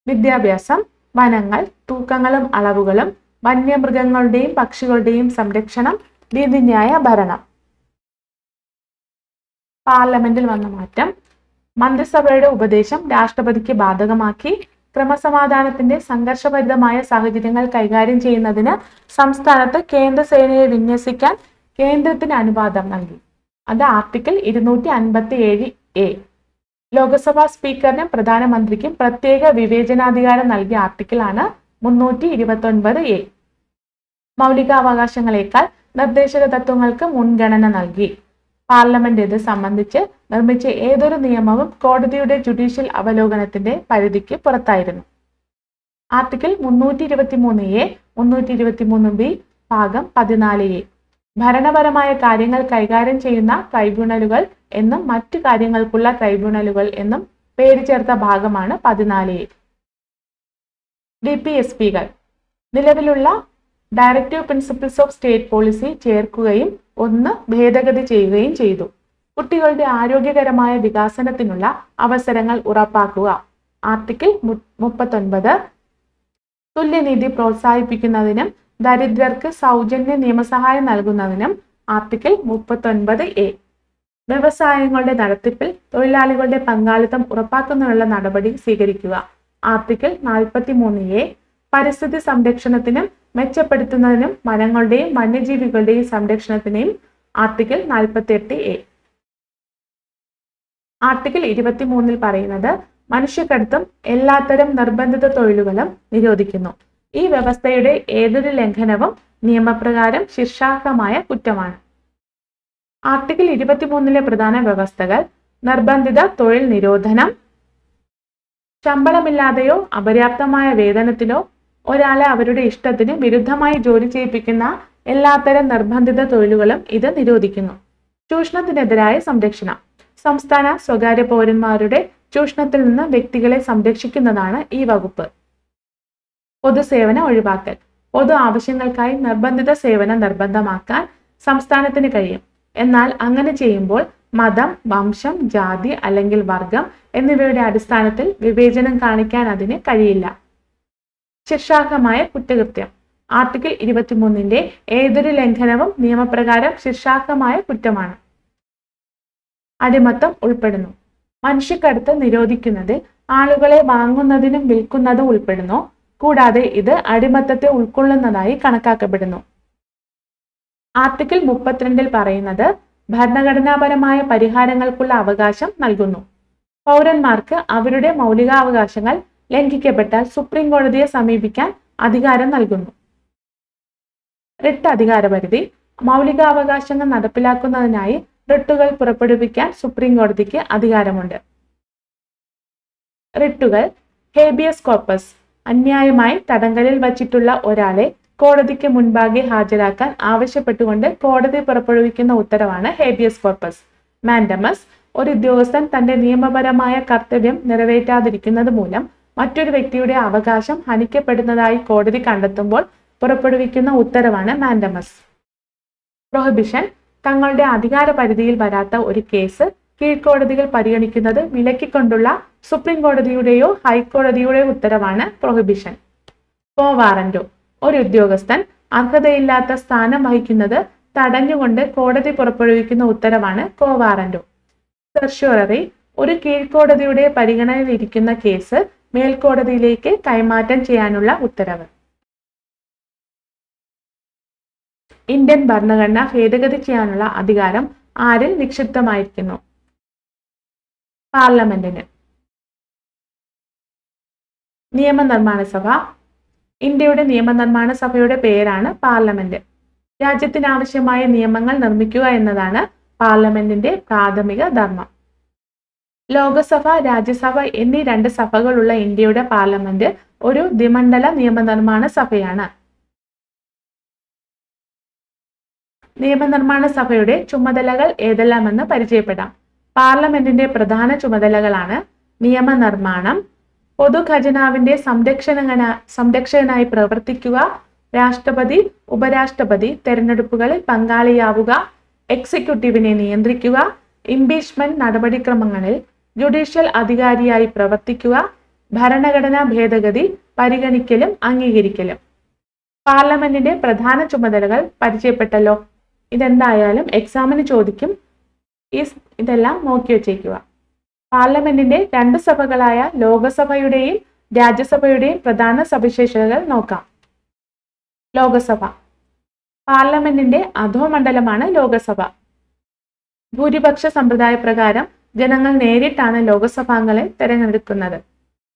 വിദ്യാഭ്യാസം, വനങ്ങൾ, തൂക്കങ്ങളും അളവുകളും, വന്യമൃഗങ്ങളുടെയും പക്ഷികളുടെയും സംരക്ഷണം, നീതിന്യായ ഭരണം. പാർലമെന്റിൽ വന്ന മാറ്റം: മന്ത്രിസഭയുടെ ഉപദേശം രാഷ്ട്രപതിക്ക് ബാധകമാക്കി. ക്രമസമാധാനത്തിന്റെ സംഘർഷഭരിതമായ സാഹചര്യങ്ങൾ കൈകാര്യം ചെയ്യുന്നതിന് സംസ്ഥാനത്ത് കേന്ദ്രസേനയെ വിന്യസിക്കാൻ കേന്ദ്രത്തിന് അനുവാദം നൽകി. അത് ആർട്ടിക്കിൾ 257A. ലോക്സഭാ സ്പീക്കറിനും പ്രധാനമന്ത്രിക്കും പ്രത്യേക വിവേചനാധികാരം നൽകിയ ആർട്ടിക്കിൾ ആണ് 329A. മൗലികാവകാശങ്ങളെക്കാൾ നിർദ്ദേശക തത്വങ്ങൾക്ക് മുൻഗണന നൽകി. പാർലമെന്റ് ഇത് സംബന്ധിച്ച് നിർമ്മിച്ച ഏതൊരു നിയമവും കോടതിയുടെ ജുഡീഷ്യൽ അവലോകനത്തിന്റെ പരിധിക്ക് പുറത്തായിരുന്നു. ആർട്ടിക്കിൾ 323A, 323B, ഭാഗം 14A. ഭരണപരമായ കാര്യങ്ങൾ കൈകാര്യം ചെയ്യുന്ന ട്രൈബ്യൂണലുകൾ എന്നും മറ്റു കാര്യങ്ങൾക്കുള്ള ട്രൈബ്യൂണലുകൾ എന്നും പേര് ചേർത്ത ഭാഗമാണ് 14A. DPSPകൾ നിലവിലുള്ള directive principles of state policy ചേർക്കുകയും 1 ഭേദഗതി ചെയ്യുകയും ചെയ്തു. കുട്ടികളുടെ ആരോഗ്യകരമായ വികാസനത്തിനുള്ള അവസരങ്ങൾ ഉറപ്പാക്കുക. ആർട്ടിക്കിൾ 39. തുല്യനീതി പ്രോത്സാഹിപ്പിക്കുന്നതിനും ദരിദ്രർക്ക് സൗജന്യ നിയമസഹായം നൽകുന്നതിനും ആർട്ടിക്കിൾ 39A. വ്യവസായങ്ങളുടെ നടത്തിപ്പിൽ തൊഴിലാളികളുടെ പങ്കാളിത്തം ഉറപ്പാക്കുന്നതിനുള്ള നടപടി സ്വീകരിക്കുക. Article 43A. പരിസ്ഥിതി സംരക്ഷണത്തിനും മെച്ചപ്പെടുത്തുന്നതിനും വനങ്ങളുടെയും വന്യജീവികളുടെയും സംരക്ഷണത്തിനെയും ആർട്ടിക്കിൾ 48A. ആർട്ടിക്കിൾ 23 പറയുന്നത് മനുഷ്യക്കടത്തും എല്ലാത്തരം നിർബന്ധിത തൊഴിലുകളും നിരോധിക്കുന്നു. ഈ വ്യവസ്ഥയുടെ ഏതൊരു ലംഘനവും നിയമപ്രകാരം ശിക്ഷാർഹമായ കുറ്റമാണ്. ആർട്ടിക്കിൾ 23 പ്രധാന വ്യവസ്ഥകൾ: നിർബന്ധിത തൊഴിൽ നിരോധനം, ശമ്പളമില്ലാതെയോ അപര്യാപ്തമായ വേതനത്തിലോ ഒരാളെ അവരുടെ ഇഷ്ടത്തിന് വിരുദ്ധമായി ജോലി ചെയ്യിപ്പിക്കുന്ന എല്ലാത്തരം നിർബന്ധിത തൊഴിലുകളും ഇത് നിരോധിക്കുന്നു. ചൂഷണത്തിനെതിരായ സംരക്ഷണം: സംസ്ഥാന സ്വകാര്യ പൗരന്മാരുടെ ചൂഷണത്തിൽ നിന്ന് വ്യക്തികളെ സംരക്ഷിക്കുന്നതാണ് ഈ വകുപ്പ്. പൊതുസേവന ഒഴിവാക്കൽ: പൊതു ആവശ്യങ്ങൾക്കായി നിർബന്ധിത സേവനം നിർബന്ധമാക്കാൻ സംസ്ഥാനത്തിന് കഴിയും. എന്നാൽ അങ്ങനെ ചെയ്യുമ്പോൾ മതം, വംശം, ജാതി അല്ലെങ്കിൽ വർഗം എന്നിവയുടെ അടിസ്ഥാനത്തിൽ വിവേചനം കാണിക്കാൻ അതിന് കഴിയില്ല. ശിക്ഷാർഹമായ കുറ്റകൃത്യം: ആർട്ടിക്കിൾ 23 ഏതൊരു ലംഘനവും നിയമപ്രകാരം ശിക്ഷാർഹമായ കുറ്റമാണ്. അടിമത്തം ഉൾപ്പെടുന്നു. മനുഷ്യക്കടത്ത് നിരോധിക്കുന്നത് ആളുകളെ വാങ്ങുന്നതിനും വിൽക്കുന്നതും ഉൾപ്പെടുന്നു. കൂടാതെ ഇത് അടിമത്തത്തെ ഉൾക്കൊള്ളുന്നതായി കണക്കാക്കപ്പെടുന്നു. ആർട്ടിക്കിൾ 32 പറയുന്നത് ഭരണഘടനാപരമായ പരിഹാരങ്ങൾക്കുള്ള അവകാശം നൽകുന്നു. പൗരന്മാർക്ക് അവരുടെ മൗലികാവകാശങ്ങൾ ലംഘിക്കപ്പെട്ടാൽ സുപ്രീം കോടതിയെ സമീപിക്കാൻ അധികാരം നൽകുന്നു. റിട്ട് അധികാരപരിധി: മൗലികാവകാശങ്ങൾ നടപ്പിലാക്കുന്നതിനായി റിട്ടുകൾ പുറപ്പെടുവിക്കാൻ സുപ്രീം കോടതിക്ക് അധികാരമുണ്ട്. റിട്ടുകൾ: ഹേബിയസ് കോർപ്പസ്: അന്യായമായി തടങ്കലിൽ വച്ചിട്ടുള്ള ഒരാളെ കോടതിക്ക് മുൻപാകെ ഹാജരാക്കാൻ ആവശ്യപ്പെട്ടുകൊണ്ട് കോടതി പുറപ്പെടുവിക്കുന്ന ഉത്തരവാണ് ഹേബിയസ് കോർപ്പസ്. മാൻഡമസ്: ഒരു ഉദ്യോഗസ്ഥൻ തന്റെ നിയമപരമായ കർത്തവ്യം നിറവേറ്റാതിരിക്കുന്നത് മൂലം മറ്റൊരു വ്യക്തിയുടെ അവകാശം ഹനിക്കപ്പെടുന്നതായി കോടതി കണ്ടെത്തുമ്പോൾ പുറപ്പെടുവിക്കുന്ന ഉത്തരവാണ് മാൻഡമസ്. പ്രൊഹിബിഷൻ: തങ്ങളുടെ അധികാര പരിധിയിൽ വരാത്ത ഒരു കേസ് കീഴ്ക്കോടതികൾ പരിഗണിക്കുന്നത് വിലക്കിക്കൊണ്ടുള്ള സുപ്രീം കോടതിയുടെയോ ഹൈക്കോടതിയുടെയോ ഉത്തരവാണ് പ്രൊഹിബിഷൻ. കോ വാറന്റോ: ഒരു ഉദ്യോഗസ്ഥൻ അർഹതയില്ലാത്ത സ്ഥാനം വഹിക്കുന്നത് തടഞ്ഞുകൊണ്ട് കോടതി പുറപ്പെടുവിക്കുന്ന ഉത്തരവാണ് കോ വാറന്റോ. സെർഷ്യോററി: ഒരു കീഴ്ക്കോടതിയുടെ പരിഗണനയിലിരിക്കുന്ന കേസ് മേൽക്കോടതിയിലേക്ക് കൈമാറ്റം ചെയ്യാനുള്ള ഉത്തരവ്. ഇന്ത്യൻ ഭരണഘടന ഭേദഗതി ചെയ്യാനുള്ള അധികാരം ആരിൽ നിക്ഷിപ്തമായിരിക്കുന്നു? പാർലമെന്റിന്. നിയമനിർമ്മാണ സഭ: ഇന്ത്യയുടെ നിയമനിർമ്മാണ സഭയുടെ പേരാണ് പാർലമെന്റ്. രാജ്യത്തിനാവശ്യമായ നിയമങ്ങൾ നിർമ്മിക്കുക എന്നതാണ് പാർലമെന്റിന്റെ പ്രാഥമിക ധർമ്മം. ലോകസഭ, രാജ്യസഭ എന്നീ രണ്ട് സഭകളുള്ള ഇന്ത്യയുടെ പാർലമെന്റ് ഒരു ദ്വിമണ്ഡല നിയമനിർമ്മാണ സഭയാണ്. നിയമനിർമ്മാണ സഭയുടെ ചുമതലകൾ ഏതെല്ലാമെന്ന് പരിചയപ്പെടാം. പാർലമെന്റിന്റെ പ്രധാന ചുമതലകളാണ് നിയമനിർമ്മാണം, പൊതുഖജനാവിന്റെ സംരക്ഷകനായി പ്രവർത്തിക്കുക, രാഷ്ട്രപതി, ഉപരാഷ്ട്രപതി തെരഞ്ഞെടുപ്പുകളിൽ പങ്കാളിയാവുക, എക്സിക്യൂട്ടീവിനെ നിയന്ത്രിക്കുക, ഇംപീച്ച്മെന്റ് നടപടിക്രമങ്ങളിൽ ജുഡീഷ്യൽ അധികാരിയായി പ്രവർത്തിക്കുക, ഭരണഘടനാ ഭേദഗതി പരിഗണിക്കലും അംഗീകരിക്കലും. പാർലമെന്റിന്റെ പ്രധാന ചുമതലകൾ പരിചയപ്പെട്ടല്ലോ. ഇതെന്തായാലും എക്സാമിന് ചോദിക്കും. ഇതെല്ലാം നോക്കി വച്ചേക്കുക. പാർലമെന്റിന്റെ രണ്ട് സഭകളായ ലോകസഭയുടെയും രാജ്യസഭയുടെയും പ്രധാന സവിശേഷതകൾ നോക്കാം. ലോകസഭ: പാർലമെന്റിന്റെ അധോമണ്ഡലമാണ് ലോകസഭ. ഭൂരിപക്ഷ സമ്പ്രദായ പ്രകാരം ജനങ്ങൾ നേരിട്ടാണ് ലോകസഭാംഗങ്ങളെ തെരഞ്ഞെടുക്കുന്നത്.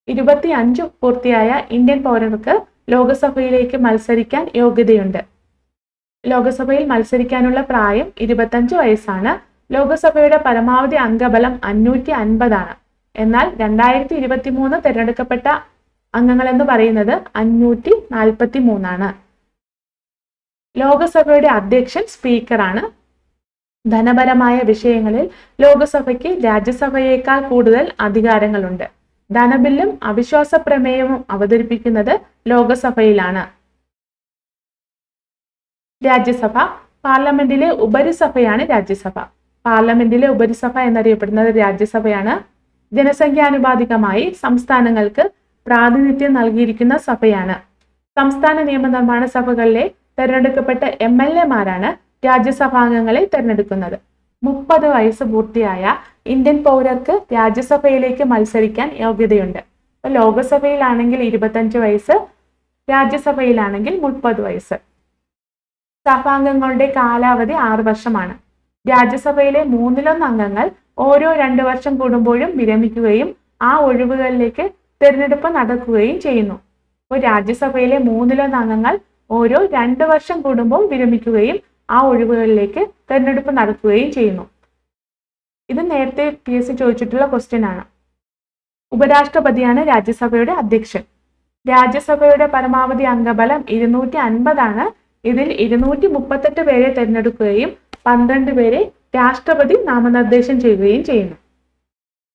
25 പൂർത്തിയായ ഇന്ത്യൻ പൗരർക്ക് ലോകസഭയിലേക്ക് മത്സരിക്കാൻ യോഗ്യതയുണ്ട്. ലോകസഭയിൽ മത്സരിക്കാനുള്ള പ്രായം 25 വയസ്സാണ്. ലോകസഭയുടെ പരമാവധി അംഗബലം 550 ആണ്. എന്നാൽ 2023 തെരഞ്ഞെടുക്കപ്പെട്ട അംഗങ്ങൾ എന്ന് പറയുന്നത് 543 ആണ്. ലോകസഭയുടെ അധ്യക്ഷൻ സ്പീക്കറാണ്. ധനപരമായ വിഷയങ്ങളിൽ ലോകസഭയ്ക്ക് രാജ്യസഭയേക്കാൾ കൂടുതൽ അധികാരങ്ങളുണ്ട്. ധനബില്ലും അവിശ്വാസ പ്രമേയവും അവതരിപ്പിക്കുന്നത് ലോകസഭയിലാണ്. രാജ്യസഭ: പാർലമെന്റിലെ ഉപരിസഭയാണ് രാജ്യസഭ. പാർലമെന്റിലെ ഉപരിസഭ എന്നറിയപ്പെടുന്നത് രാജ്യസഭയാണ്. ജനസംഖ്യാനുപാതികമായി സംസ്ഥാനങ്ങൾക്ക് പ്രാതിനിധ്യം നൽകിയിരിക്കുന്ന സഭയാണ്. സംസ്ഥാന നിയമനിർമ്മാണ സഭകളിലെ തെരഞ്ഞെടുക്കപ്പെട്ട MLA-മാരാണ് രാജ്യസഭാംഗങ്ങളെ തെരഞ്ഞെടുക്കുന്നത്. 30 വയസ്സ് പൂർത്തിയായ ഇന്ത്യൻ പൗരർക്ക് രാജ്യസഭയിലേക്ക് മത്സരിക്കാൻ യോഗ്യതയുണ്ട്. ലോകസഭയിലാണെങ്കിൽ 25 വയസ്സ്, രാജ്യസഭയിലാണെങ്കിൽ 30 വയസ്സ്. സഭാംഗങ്ങളുടെ കാലാവധി 6 വർഷമാണ്. രാജ്യസഭയിലെ 1/3 അംഗങ്ങൾ ഓരോ 2 വർഷം കൂടുമ്പോഴും വിരമിക്കുകയും ആ ഒഴിവുകളിലേക്ക് തിരഞ്ഞെടുപ്പ് നടക്കുകയും ചെയ്യുന്നു. അപ്പോൾ രാജ്യസഭയിലെ 1/3 അംഗങ്ങൾ ഓരോ 2 വർഷം കൂടുമ്പോൾ വിരമിക്കുകയും ആ ഒഴിവുകളിലേക്ക് തിരഞ്ഞെടുപ്പ് നടക്കുകയും ചെയ്യുന്നു. ഇത് നേരത്തെ PSC ചോദിച്ചിട്ടുള്ള ക്വസ്റ്റ്യൻ ആണ്. ഉപരാഷ്ട്രപതിയാണ് രാജ്യസഭയുടെ അധ്യക്ഷൻ. രാജ്യസഭയുടെ പരമാവധി അംഗബലം 250 ആണ്. ഇതിൽ 238 പേരെ തിരഞ്ഞെടുക്കുകയും 12 പേരെ രാഷ്ട്രപതി നാമനിർദ്ദേശം ചെയ്യുകയും ചെയ്യുന്നു.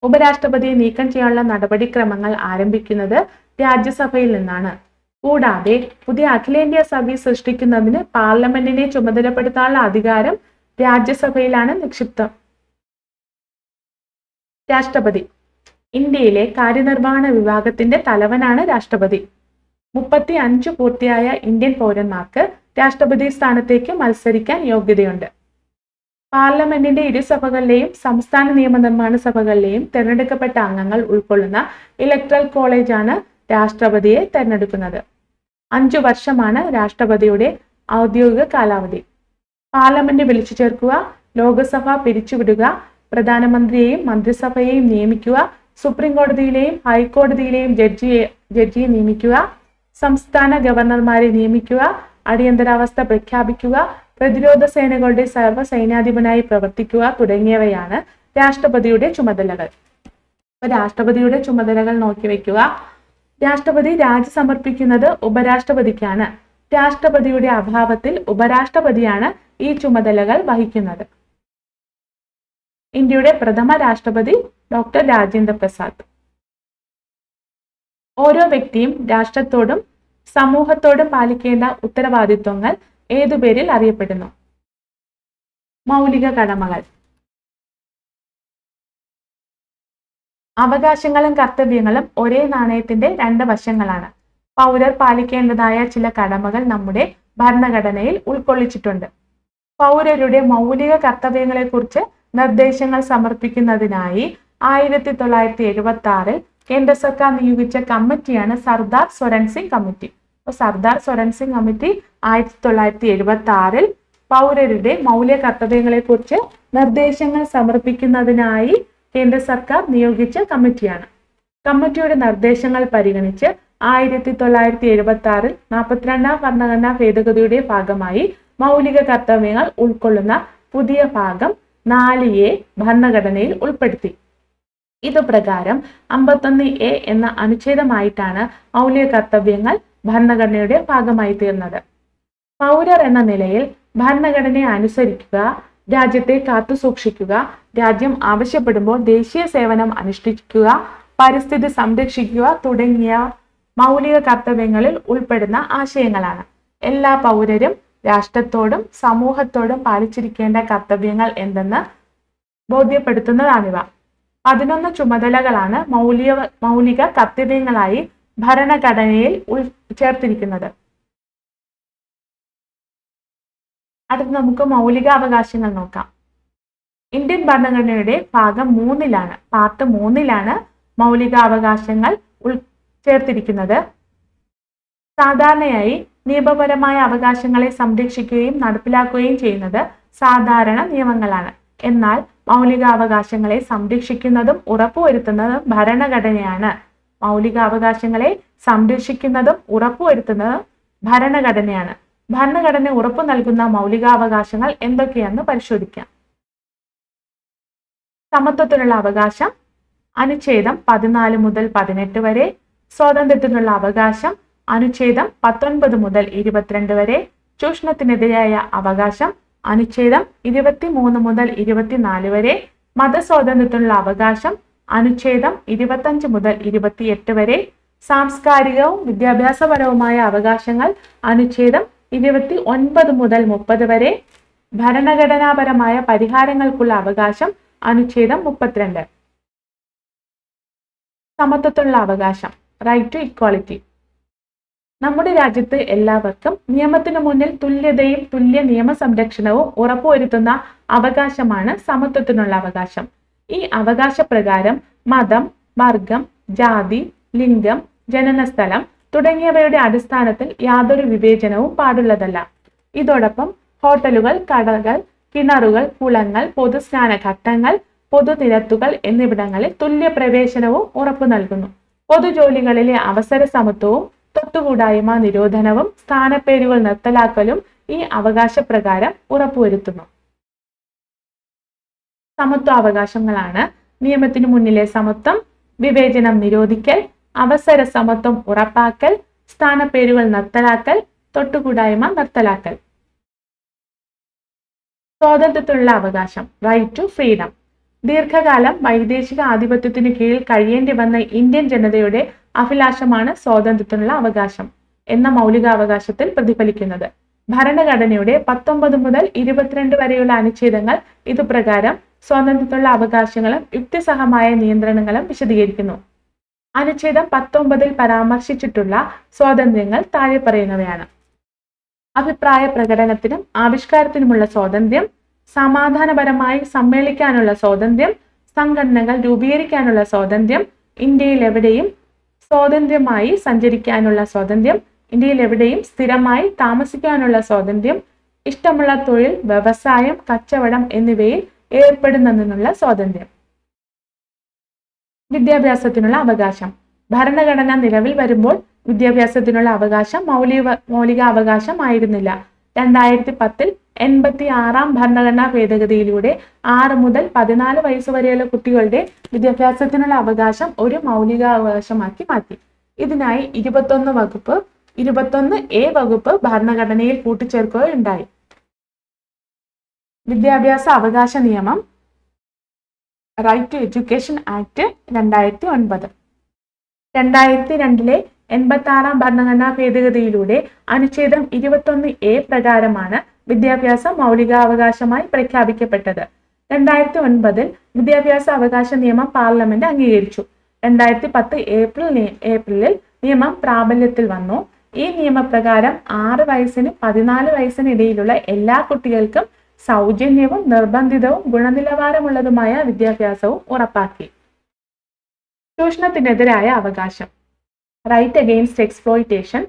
ഉപരാഷ്ട്രപതിയെ നീക്കം ചെയ്യാനുള്ള നടപടിക്രമങ്ങൾ ആരംഭിക്കുന്നത് രാജ്യസഭയിൽ നിന്നാണ്. കൂടാതെ പുതിയ അഖിലേന്ത്യാ സഭ സൃഷ്ടിക്കുന്നതിന് പാർലമെന്റിനെ ചുമതലപ്പെടുത്താനുള്ള അധികാരം രാജ്യസഭയിലാണ് നിക്ഷിപ്തം. രാഷ്ട്രപതി ഇന്ത്യയിലെ കാര്യനിർവഹണ വിഭാഗത്തിന്റെ തലവനാണ് രാഷ്ട്രപതി. 35 പൂർത്തിയായ ഇന്ത്യൻ പൗരന്മാർക്ക് രാഷ്ട്രപതി സ്ഥാനത്തേക്ക് മത്സരിക്കാൻ യോഗ്യതയുണ്ട്. പാർലമെന്റിന്റെ ഇരുസഭകളിലെയും സംസ്ഥാന നിയമനിർമ്മാണ സഭകളിലെയും തിരഞ്ഞെടുക്കപ്പെട്ട അംഗങ്ങൾ ഉൾക്കൊള്ളുന്ന ഇലക്ട്രൽ കോളേജാണ് രാഷ്ട്രപതിയെ തിരഞ്ഞെടുക്കുന്നത്. 5 വർഷമാണ് രാഷ്ട്രപതിയുടെ ഔദ്യോഗിക കാലാവധി. പാർലമെന്റ് വിളിച്ചു ചേർക്കുക, ലോക്സഭ പിരിച്ചുവിടുക, പ്രധാനമന്ത്രിയെയും മന്ത്രിസഭയെയും നിയമിക്കുക, സുപ്രീം കോടതിയിലെയും ഹൈക്കോടതിയിലെയും ജഡ്ജിയെ നിയമിക്കുക, സംസ്ഥാന ഗവർണർമാരെ നിയമിക്കുക, അടിയന്തരാവസ്ഥ പ്രഖ്യാപിക്കുക, പ്രതിരോധ സേനകളുടെ സർവ്വസൈന്യാധിപനായി പ്രവർത്തിക്കുക തുടങ്ങിയവയാണ് രാഷ്ട്രപതിയുടെ ചുമതലകൾ. രാഷ്ട്രപതിയുടെ ചുമതലകൾ നോക്കി വയ്ക്കുക. രാഷ്ട്രപതി രാജി സമർപ്പിക്കുന്നത് ഉപരാഷ്ട്രപതിക്കാണ്. രാഷ്ട്രപതിയുടെ അഭാവത്തിൽ ഉപരാഷ്ട്രപതിയാണ് ഈ ചുമതലകൾ വഹിക്കുന്നത്. ഇന്ത്യയുടെ പ്രഥമ രാഷ്ട്രപതി ഡോക്ടർ രാജേന്ദ്ര പ്രസാദ്. ഓരോ വ്യക്തിയും രാഷ്ട്രത്തോടും സമൂഹത്തോടും പാലിക്കേണ്ട ഉത്തരവാദിത്വങ്ങൾ ഏതു പേരിൽ അറിയപ്പെടുന്നു? മൗലിക കടമകൾ. അവകാശങ്ങളും കർത്തവ്യങ്ങളും ഒരേ നാണയത്തിന്റെ 2 വശങ്ങളാണ്. പൗരർ പാലിക്കേണ്ടതായ ചില കടമകൾ നമ്മുടെ ഭരണഘടനയിൽ ഉൾക്കൊള്ളിച്ചിട്ടുണ്ട്. പൗരരുടെ മൗലിക കർത്തവ്യങ്ങളെക്കുറിച്ച് നിർദ്ദേശങ്ങൾ സമർപ്പിക്കുന്നതിനായി 1976 കേന്ദ്ര സർക്കാർ നിയോഗിച്ച കമ്മിറ്റിയാണ് സർദാർ സ്വരൺ സിംഗ് കമ്മിറ്റി. സർദാർ സ്വരൺ സിംഗ് കമ്മിറ്റി 1976 പൗരരുടെ മൗലിക കർത്തവ്യങ്ങളെക്കുറിച്ച് നിർദ്ദേശങ്ങൾ സമർപ്പിക്കുന്നതിനായി കേന്ദ്ര സർക്കാർ നിയോഗിച്ച കമ്മിറ്റിയാണ്. കമ്മിറ്റിയുടെ നിർദ്ദേശങ്ങൾ പരിഗണിച്ച് 1976 42ാം ഭരണഘടനാ ഭേദഗതിയുടെ ഭാഗമായി മൗലിക കർത്തവ്യങ്ങൾ ഉൾക്കൊള്ളുന്ന പുതിയ ഭാഗം 4A ഭരണഘടനയിൽ ഉൾപ്പെടുത്തി. ഇതുപ്രകാരം 51A എന്ന അനുച്ഛേദമായിട്ടാണ് മൗലിക കർത്തവ്യങ്ങൾ ഭരണഘടനയുടെ ഭാഗമായി തീർന്നത്. പൗരർ എന്ന നിലയിൽ ഭരണഘടനയെ അനുസരിക്കുക, രാജ്യത്തെ കാത്തുസൂക്ഷിക്കുക, രാജ്യം ആവശ്യപ്പെടുമ്പോൾ ദേശീയ സേവനം അനുഷ്ഠിക്കുക, പരിസ്ഥിതി സംരക്ഷിക്കുക തുടങ്ങിയ മൗലിക കർത്തവ്യങ്ങളിൽ ഉൾപ്പെടുന്ന ആശയങ്ങളാണ്. എല്ലാ പൗരരും രാഷ്ട്രത്തോടും സമൂഹത്തോടും പാലിച്ചിരിക്കേണ്ട കർത്തവ്യങ്ങൾ എന്തെന്ന് ബോധ്യപ്പെടുത്തുന്നതാണിവ. 11 ചുമതലകളാണ് മൗലിക കർത്തവ്യങ്ങളായി ഭരണഘടനയിൽ ചേർത്തിരിക്കുന്നത്. അടുത്ത് നമുക്ക് മൗലിക അവകാശങ്ങൾ നോക്കാം. ഇന്ത്യൻ ഭരണഘടനയുടെ ഭാഗം 3ലാണ്, പാർട്ട് 3ലാണ് മൗലിക അവകാശങ്ങൾ ചേർത്തിരിക്കുന്നത്. സാധാരണയായി നിയമപരമായ അവകാശങ്ങളെ സംരക്ഷിക്കുകയും നടപ്പിലാക്കുകയും ചെയ്യുന്നത് സാധാരണ നിയമങ്ങളാണ്. എന്നാൽ മൗലികാവകാശങ്ങളെ സംരക്ഷിക്കുന്നതും ഉറപ്പുവരുത്തുന്നതും ഭരണഘടനയാണ്. മൗലികാവകാശങ്ങളെ സംരക്ഷിക്കുന്നതും ഉറപ്പുവരുത്തുന്നതും ഭരണഘടനയാണ്. ഭരണഘടന ഉറപ്പു നൽകുന്ന മൗലികാവകാശങ്ങൾ എന്തൊക്കെയാണെന്ന് പരിശോധിക്കാം. സമത്വത്തിനുള്ള അവകാശം അനുച്ഛേദം 14 മുതൽ 18 വരെ. സ്വാതന്ത്ര്യത്തിനുള്ള അവകാശം അനുച്ഛേദം 19 മുതൽ 22 വരെ. ചൂഷണത്തിനെതിരായ അവകാശം അനുച്ഛേദം 23 മുതൽ 24 വരെ. മതസ്വാതന്ത്ര്യത്തിനുള്ള അവകാശം അനുച്ഛേദം 25 മുതൽ 28 വരെ. സാംസ്കാരികവും വിദ്യാഭ്യാസപരവുമായ അവകാശങ്ങൾ അനുച്ഛേദം 29 മുതൽ 30 വരെ. ഭരണഘടനാപരമായ പരിഹാരങ്ങൾക്കുള്ള അവകാശം അനുച്ഛേദം 32. സമത്വത്തിനുള്ള അവകാശം റൈറ്റ് ടു ഇക്വാളിറ്റി. നമ്മുടെ രാജ്യത്ത് എല്ലാവർക്കും നിയമത്തിനു മുന്നിൽ തുല്യതയും തുല്യ നിയമ സംരക്ഷണവും ഉറപ്പുവരുത്തുന്ന അവകാശമാണ് സമത്വത്തിനുള്ള അവകാശം. ഈ അവകാശപ്രകാരം മതം, വർഗം, ജാതി, ലിംഗം, ജനനസ്ഥലം തുടങ്ങിയവയുടെ അടിസ്ഥാനത്തിൽ യാതൊരു വിവേചനവും പാടുള്ളതല്ല. ഇതോടൊപ്പം ഹോട്ടലുകൾ, കടകൾ, കിണറുകൾ, കുളങ്ങൾ, പൊതുസ്നാന ഘട്ടങ്ങൾ, പൊതുനിരത്തുകൾ എന്നിവിടങ്ങളിൽ തുല്യ പ്രവേശനവും ഉറപ്പു നൽകുന്നു. പൊതുജോലികളിലെ അവസര സമത്വവും തൊട്ടുകൂടായ്മ നിരോധനവും സ്ഥാനപ്പേരുകൾ നിർത്തലാക്കലും ഈ അവകാശപ്രകാരം ഉറപ്പുവരുത്തുന്നു. സമത്വാവകാശങ്ങളാണ് നിയമത്തിനു മുന്നിലെ സമത്വം, വിവേചനം നിരോധിക്കൽ, അവസര സമത്വം ഉറപ്പാക്കൽ, സ്ഥാനപ്പേരുകൾ നിർത്തലാക്കൽ, തൊട്ടുകൂടായ്മ നിർത്തലാക്കൽ. സ്വാതന്ത്ര്യത്തിനുള്ള അവകാശം, റൈറ്റ് ടു ഫ്രീഡം. ദീർഘകാലം വൈദേശിക ആധിപത്യത്തിനു കീഴിൽ കഴിയേണ്ടി വന്ന ഇന്ത്യൻ ജനതയുടെ അഭിലാഷമാണ് സ്വാതന്ത്ര്യത്തിനുള്ള അവകാശം എന്ന മൗലികാവകാശത്തിൽ പ്രതിഫലിക്കുന്നത്. ഭരണഘടനയുടെ 19 മുതൽ 22 വരെയുള്ള അനുച്ഛേദങ്ങൾ ഇതുപ്രകാരം സ്വാതന്ത്ര്യത്തിനുള്ള അവകാശങ്ങളും യുക്തിസഹമായ നിയന്ത്രണങ്ങളും വിശദീകരിക്കുന്നു. അനുച്ഛേദം 19 പരാമർശിച്ചിട്ടുള്ള സ്വാതന്ത്ര്യങ്ങൾ താഴെ പറയുന്നവയാണ്: അഭിപ്രായ പ്രകടനത്തിനും ആവിഷ്കാരത്തിനുമുള്ള സ്വാതന്ത്ര്യം, സമാധാനപരമായി സമ്മേളിക്കാനുള്ള സ്വാതന്ത്ര്യം, സംഘടനകൾ രൂപീകരിക്കാനുള്ള സ്വാതന്ത്ര്യം, ഇന്ത്യയിൽ എവിടെയും സ്വാതന്ത്ര്യമായി സഞ്ചരിക്കാനുള്ള സ്വാതന്ത്ര്യം, ഇന്ത്യയിൽ എവിടെയും സ്ഥിരമായി താമസിക്കാനുള്ള സ്വാതന്ത്ര്യം, ഇഷ്ടമുള്ള തൊഴിൽ, വ്യവസായം, കച്ചവടം എന്നിവയിൽ ഏർപ്പെടുന്നതിനുള്ള സ്വാതന്ത്ര്യം. വിദ്യാഭ്യാസത്തിനുള്ള അവകാശം. ഭരണഘടന നിലവിൽ വരുമ്പോൾ വിദ്യാഭ്യാസത്തിനുള്ള അവകാശം മൗലിക അവകാശം ആയിരുന്നില്ല. 2010 86 ഭരണഘടനാ ഭേദഗതിയിലൂടെ 6 മുതൽ 14 വയസ്സ് വരെയുള്ള കുട്ടികളുടെ വിദ്യാഭ്യാസത്തിനുള്ള അവകാശം ഒരു മൗലികാവകാശമാക്കി മാറ്റി. ഇതിനായി 21A വകുപ്പ് ഭരണഘടനയിൽ കൂട്ടിച്ചേർക്കുകയുണ്ടായി. വിദ്യാഭ്യാസ അവകാശ നിയമം, റൈറ്റ് ടു എഡ്യൂക്കേഷൻ ആക്ട് 2009. 2002 86 ഭരണഘടനാ ഭേദഗതിയിലൂടെ അനുച്ഛേദം 21A പ്രകാരമാണ് വിദ്യാഭ്യാസം മൗലികാവകാശമായി പ്രഖ്യാപിക്കപ്പെട്ടത്. 2009 വിദ്യാഭ്യാസ അവകാശ നിയമം പാർലമെന്റ് അംഗീകരിച്ചു. 2010 ഏപ്രിലിൽ നിയമം പ്രാബല്യത്തിൽ വന്നു. ഈ നിയമപ്രകാരം 6 വയസ്സിനും 14 വയസ്സിനിടയിലുള്ള എല്ലാ കുട്ടികൾക്കും സൗജന്യവും നിർബന്ധിതവും ഗുണനിലവാരമുള്ളതുമായ വിദ്യാഭ്യാസവും ഉറപ്പാക്കി. ചൂഷണത്തിനെതിരായ അവകാശം, റൈറ്റ് അഗെയിൻസ്റ്റ് എക്സ്പ്ലോയിറ്റേഷൻ.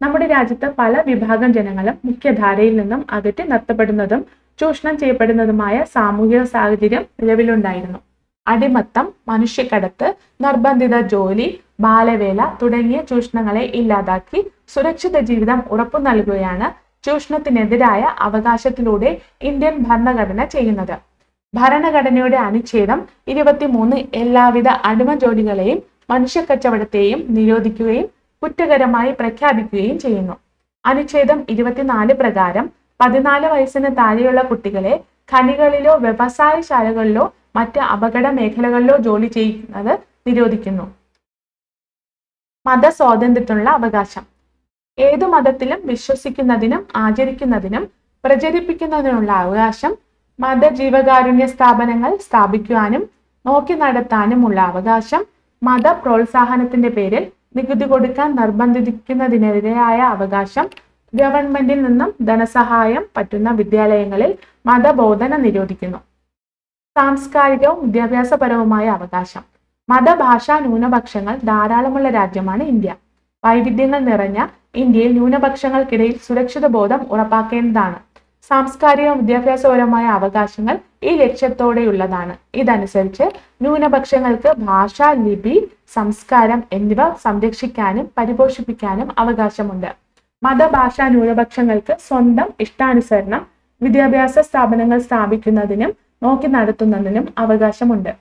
നമ്മുടെ രാജ്യത്ത് പല വിഭാഗം ജനങ്ങളും മുഖ്യധാരയിൽ നിന്നും അകറ്റി നിർത്തപ്പെടുന്നതും ചൂഷണം ചെയ്യപ്പെടുന്നതുമായ സാമൂഹിക സാഹചര്യം നിലവിലുണ്ടായിരുന്നു. അടിമത്തം, മനുഷ്യക്കടത്ത്, നിർബന്ധിത ജോലി, ബാലവേല തുടങ്ങിയ ചൂഷണങ്ങളെ ഇല്ലാതാക്കി സുരക്ഷിത ജീവിതം ഉറപ്പു നൽകുകയാണ് ചൂഷണത്തിനെതിരായ അവകാശത്തിലൂടെ ഇന്ത്യൻ ഭരണഘടന ചെയ്യുന്നത്. ഭരണഘടനയുടെ അനുച്ഛേദം 23 എല്ലാവിധ അടിമ ജോലികളെയും മനുഷ്യക്കച്ചവടത്തെയും നിരോധിക്കുകയും കുറ്റകരമായി പ്രഖ്യാപിക്കുകയും ചെയ്യുന്നു. അനുച്ഛേദം 24 പ്രകാരം 14 വയസ്സിന് താഴെയുള്ള കുട്ടികളെ ഖനികളിലോ വ്യവസായശാലകളിലോ മറ്റ് അപകട മേഖലകളിലോ ജോലി ചെയ്യുന്നത് നിരോധിക്കുന്നു. മതസ്വാതന്ത്ര്യത്തിനുള്ള അവകാശം. ഏതു മതത്തിലും വിശ്വസിക്കുന്നതിനും ആചരിക്കുന്നതിനും പ്രചരിപ്പിക്കുന്നതിനുള്ള അവകാശം, മതജീവകാരുണ്യ സ്ഥാപനങ്ങൾ സ്ഥാപിക്കുവാനും നോക്കി നടത്താനുമുള്ള അവകാശം, മത പ്രോത്സാഹനത്തിന്റെ പേരിൽ നികുതി കൊടുക്കാൻ നിർബന്ധിക്കുന്നതിനെതിരായ അവകാശം, ഗവൺമെന്റിൽ നിന്നും ധനസഹായം പറ്റുന്ന വിദ്യാലയങ്ങളിൽ മതബോധന നിരോധിക്കുന്നു. സാംസ്കാരികവും വിദ്യാഭ്യാസപരവുമായ അവകാശം. മതഭാഷാ ന്യൂനപക്ഷങ്ങൾ ധാരാളമുള്ള രാജ്യമാണ് ഇന്ത്യ. വൈവിധ്യങ്ങൾ നിറഞ്ഞ ഇന്ത്യയിൽ ന്യൂനപക്ഷങ്ങൾക്കിടയിൽ സുരക്ഷിത ബോധം ഉറപ്പാക്കേണ്ടതാണ്. സാംസ്കാരിക വിദ്യാഭ്യാസപരമായ അവകാശങ്ങൾ ഈ ലക്ഷ്യത്തോടെയുള്ളതാണ്. ഇതനുസരിച്ച് ന്യൂനപക്ഷങ്ങൾക്ക് ഭാഷ, ലിപി, സംസ്കാരം എന്നിവ സംരക്ഷിക്കാനും പരിപോഷിപ്പിക്കാനും അവകാശമുണ്ട്. മതഭാഷാ ന്യൂനപക്ഷങ്ങൾക്ക് സ്വന്തം ഇഷ്ടാനുസരണം വിദ്യാഭ്യാസ സ്ഥാപനങ്ങൾ സ്ഥാപിക്കുന്നതിനും നോക്കി നടത്തുന്നതിനും അവകാശമുണ്ട്.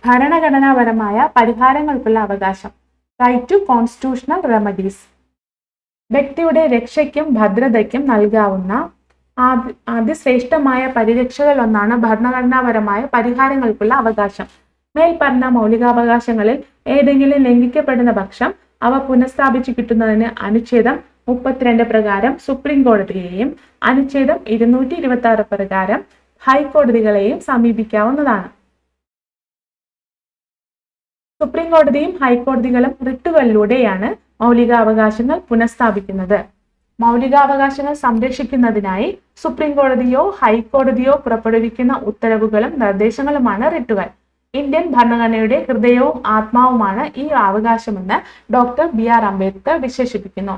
ഭരണഘടനാപരമായ പരിഹാരങ്ങൾക്കുള്ള അവകാശം, റൈറ്റ് ടു കോൺസ്റ്റിറ്റ്യൂഷണൽ റെമഡീസ്. വ്യക്തിയുടെ രക്ഷയ്ക്കും ഭദ്രതയ്ക്കും നൽകാവുന്ന അതിശ്രേഷ്ഠമായ പരിരക്ഷകളിലൊന്നാണ് ഭരണഘടനാപരമായ പരിഹാരങ്ങൾക്കുള്ള അവകാശം. മേൽപ്പറഞ്ഞ മൗലികാവകാശങ്ങളിൽ ഏതെങ്കിലും ലംഘിക്കപ്പെടുന്ന പക്ഷം അവ പുനഃസ്ഥാപിച്ചു കിട്ടുന്നതിന് അനുച്ഛേദം 32 പ്രകാരം സുപ്രീം കോടതിയെയും അനുച്ഛേദം 226 പ്രകാരം ഹൈക്കോടതികളെയും സമീപിക്കാവുന്നതാണ്. സുപ്രീം കോടതിയും ഹൈക്കോടതികളും റിട്ടുകളിലൂടെയാണ് മൗലികാവകാശങ്ങൾ പുനഃസ്ഥാപിക്കുന്നത്. മൗലികാവകാശങ്ങൾ സംരക്ഷിക്കുന്നതിനായി സുപ്രീം കോടതിയോ ഹൈക്കോടതിയോ പുറപ്പെടുവിക്കുന്ന ഉത്തരവുകളും നിർദ്ദേശങ്ങളുമാണ് റിട്ടുകൾ. ഇന്ത്യൻ ഭരണഘടനയുടെ ഹൃദയവും ആത്മാവുമാണ് ഈ അവകാശമെന്ന് ഡോക്ടർ BR അംബേദ്കർ വിശേഷിപ്പിക്കുന്നു.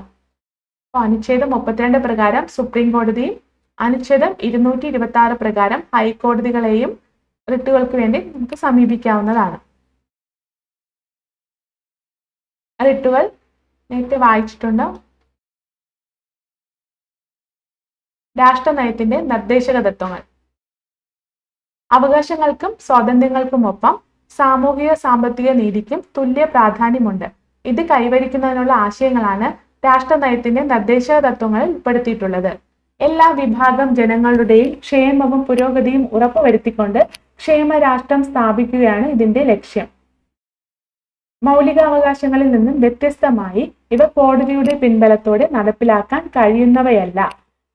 അനുച്ഛേദം 32 പ്രകാരം സുപ്രീം കോടതിയും അനുച്ഛേദം 226 പ്രകാരം ഹൈക്കോടതികളെയും റിട്ടുകൾക്ക് വേണ്ടി നമുക്ക് സമീപിക്കാവുന്നതാണ്. റിട്ടുകൾ നേരത്തെ വായിച്ചിട്ടുണ്ട്. രാഷ്ട്രനയത്തിന്റെ നിർദ്ദേശക തത്വങ്ങൾ. അവകാശങ്ങൾക്കും സ്വാതന്ത്ര്യങ്ങൾക്കുമൊപ്പം സാമൂഹിക സാമ്പത്തിക നീതിക്കും തുല്യ പ്രാധാന്യമുണ്ട്. ഇത് കൈവരിക്കുന്നതിനുള്ള ആശയങ്ങളാണ് രാഷ്ട്രനയത്തിന്റെ നിർദ്ദേശക തത്വങ്ങളിൽ ഉൾപ്പെടുത്തിയിട്ടുള്ളത്. എല്ലാ വിഭാഗം ജനങ്ങളുടെയും ക്ഷേമവും പുരോഗതിയും ഉറപ്പുവരുത്തിക്കൊണ്ട് ക്ഷേമരാഷ്ട്രം സ്ഥാപിക്കുകയാണ് ഇതിന്റെ ലക്ഷ്യം. മൗലികാവകാശങ്ങളിൽ നിന്നും വ്യത്യസ്തമായി ഇവ കോടതിയുടെ പിൻബലത്തോടെ നടപ്പിലാക്കാൻ കഴിയുന്നവയല്ല.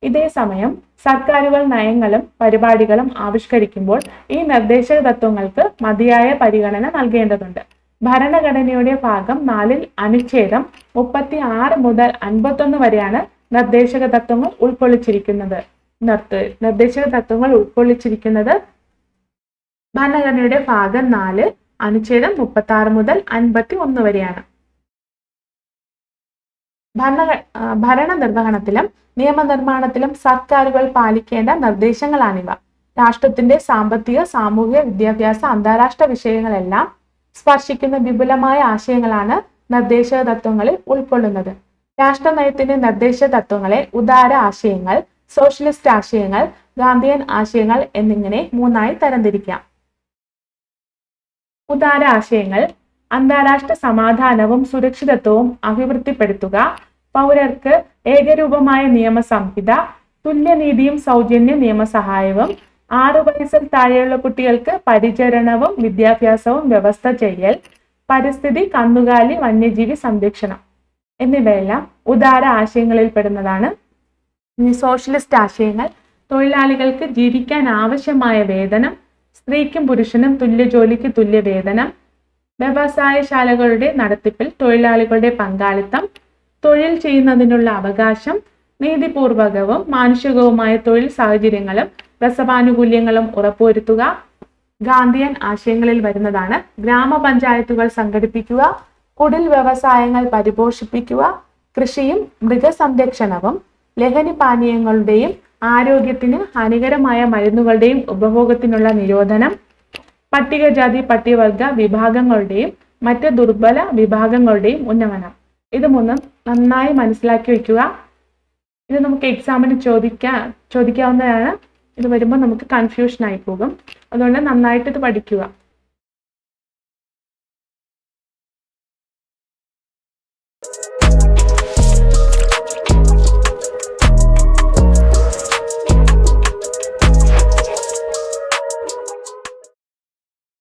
ഇതേസമയം സർക്കാരുകൾ നയങ്ങളും പരിപാടികളും ആവിഷ്കരിക്കുമ്പോൾ ഈ നിർദ്ദേശക തത്വങ്ങൾക്ക് മതിയായ പരിഗണന നൽകേണ്ടതുണ്ട്. ഭരണഘടനയുടെ ഭാഗം 4 അനുച്ഛേദം 36 മുതൽ 51 വരെയാണ് നിർദ്ദേശക തത്വങ്ങൾ ഉൾക്കൊള്ളിച്ചിരിക്കുന്നത്. നിർദ്ദേശക തത്വങ്ങൾ ഉൾക്കൊള്ളിച്ചിരിക്കുന്നത് ഭരണഘടനയുടെ ഭാഗം 4 അനുച്ഛേദം 36 മുതൽ 51 വരെയാണ്. ഭരണ നിർവഹണത്തിലും നിയമനിർമ്മാണത്തിലും സർക്കാരുകൾ പാലിക്കേണ്ട നിർദ്ദേശങ്ങളാണിവ. രാഷ്ട്രത്തിന്റെ സാമ്പത്തിക, സാമൂഹിക, വിദ്യാഭ്യാസ, അന്താരാഷ്ട്ര വിഷയങ്ങളെല്ലാം സ്പർശിക്കുന്ന വിപുലമായ ആശയങ്ങളാണ് നിർദ്ദേശക തത്വങ്ങളിൽ ഉൾക്കൊള്ളുന്നത്. രാഷ്ട്രനയത്തിന്റെ നിർദ്ദേശക തത്വങ്ങളെ ഉദാര ആശയങ്ങൾ, സോഷ്യലിസ്റ്റ് ആശയങ്ങൾ, ഗാന്ധിയൻ ആശയങ്ങൾ എന്നിങ്ങനെ 3ആയി തരംതിരിക്കാം. ഉദാര ആശയങ്ങൾ: അന്താരാഷ്ട്ര സമാധാനവും സുരക്ഷിതത്വവും അഭിവൃദ്ധിപ്പെടുത്തുക, പൗരർക്ക് ഏകരൂപമായ നിയമസംഹിത, തുല്യനീതിയും സൗജന്യ നിയമസഹായവും, 6 വയസ്സിൽ താഴെയുള്ള കുട്ടികൾക്ക് പരിചരണവും വിദ്യാഭ്യാസവും വ്യവസ്ഥ ചെയ്യൽ, പരിസ്ഥിതി, കന്നുകാലി, വന്യജീവി സംരക്ഷണം എന്നിവയെല്ലാം ഉദാര ആശയങ്ങളിൽ പെടുന്നതാണ്. സോഷ്യലിസ്റ്റ് ആശയങ്ങൾ: തൊഴിലാളികൾക്ക് ജീവിക്കാൻ ആവശ്യമായ വേതനം, സ്ത്രീക്കും പുരുഷനും തുല്യ ജോലിക്ക് തുല്യ വേതനം, വ്യവസായശാലകളുടെ നടത്തിപ്പിൽ തൊഴിലാളികളുടെ പങ്കാളിത്തം, തൊഴിൽ ചെയ്യുന്നതിനുള്ള അവകാശം, നീതിപൂർവകവും മാനുഷികവുമായ തൊഴിൽ സാഹചര്യങ്ങളും പ്രസവാനുകൂല്യങ്ങളും ഉറപ്പുവരുത്തുക. ഗാന്ധിയൻ ആശയങ്ങളിൽ വരുന്നതാണ് ഗ്രാമപഞ്ചായത്തുകൾ സംഘടിപ്പിക്കുക, കുടിൽ വ്യവസായങ്ങൾ പരിപോഷിപ്പിക്കുക, കൃഷിയും മൃഗസംരക്ഷണവും ലഹരി പാനീയങ്ങളുടെയും ആരോഗ്യത്തിന് ഹാനികരമായ മരുന്നുകളുടെയും ഉപഭോഗത്തിനുള്ള നിരോധനം, പട്ടികജാതി പട്ടികവർഗ വിഭാഗങ്ങളുടെയും മറ്റ് ദുർബല വിഭാഗങ്ങളുടെയും ഉന്നമനം. ഇത് 3 നന്നായി മനസ്സിലാക്കി വയ്ക്കുക. ഇത് നമുക്ക് എക്സാമിന് ചോദിക്കാവുന്നതാണ്. ഇത് വരുമ്പോൾ നമുക്ക് കൺഫ്യൂഷൻ ആയി പോകും. അതുകൊണ്ട് നന്നായിട്ട് ഇത് പഠിക്കുക.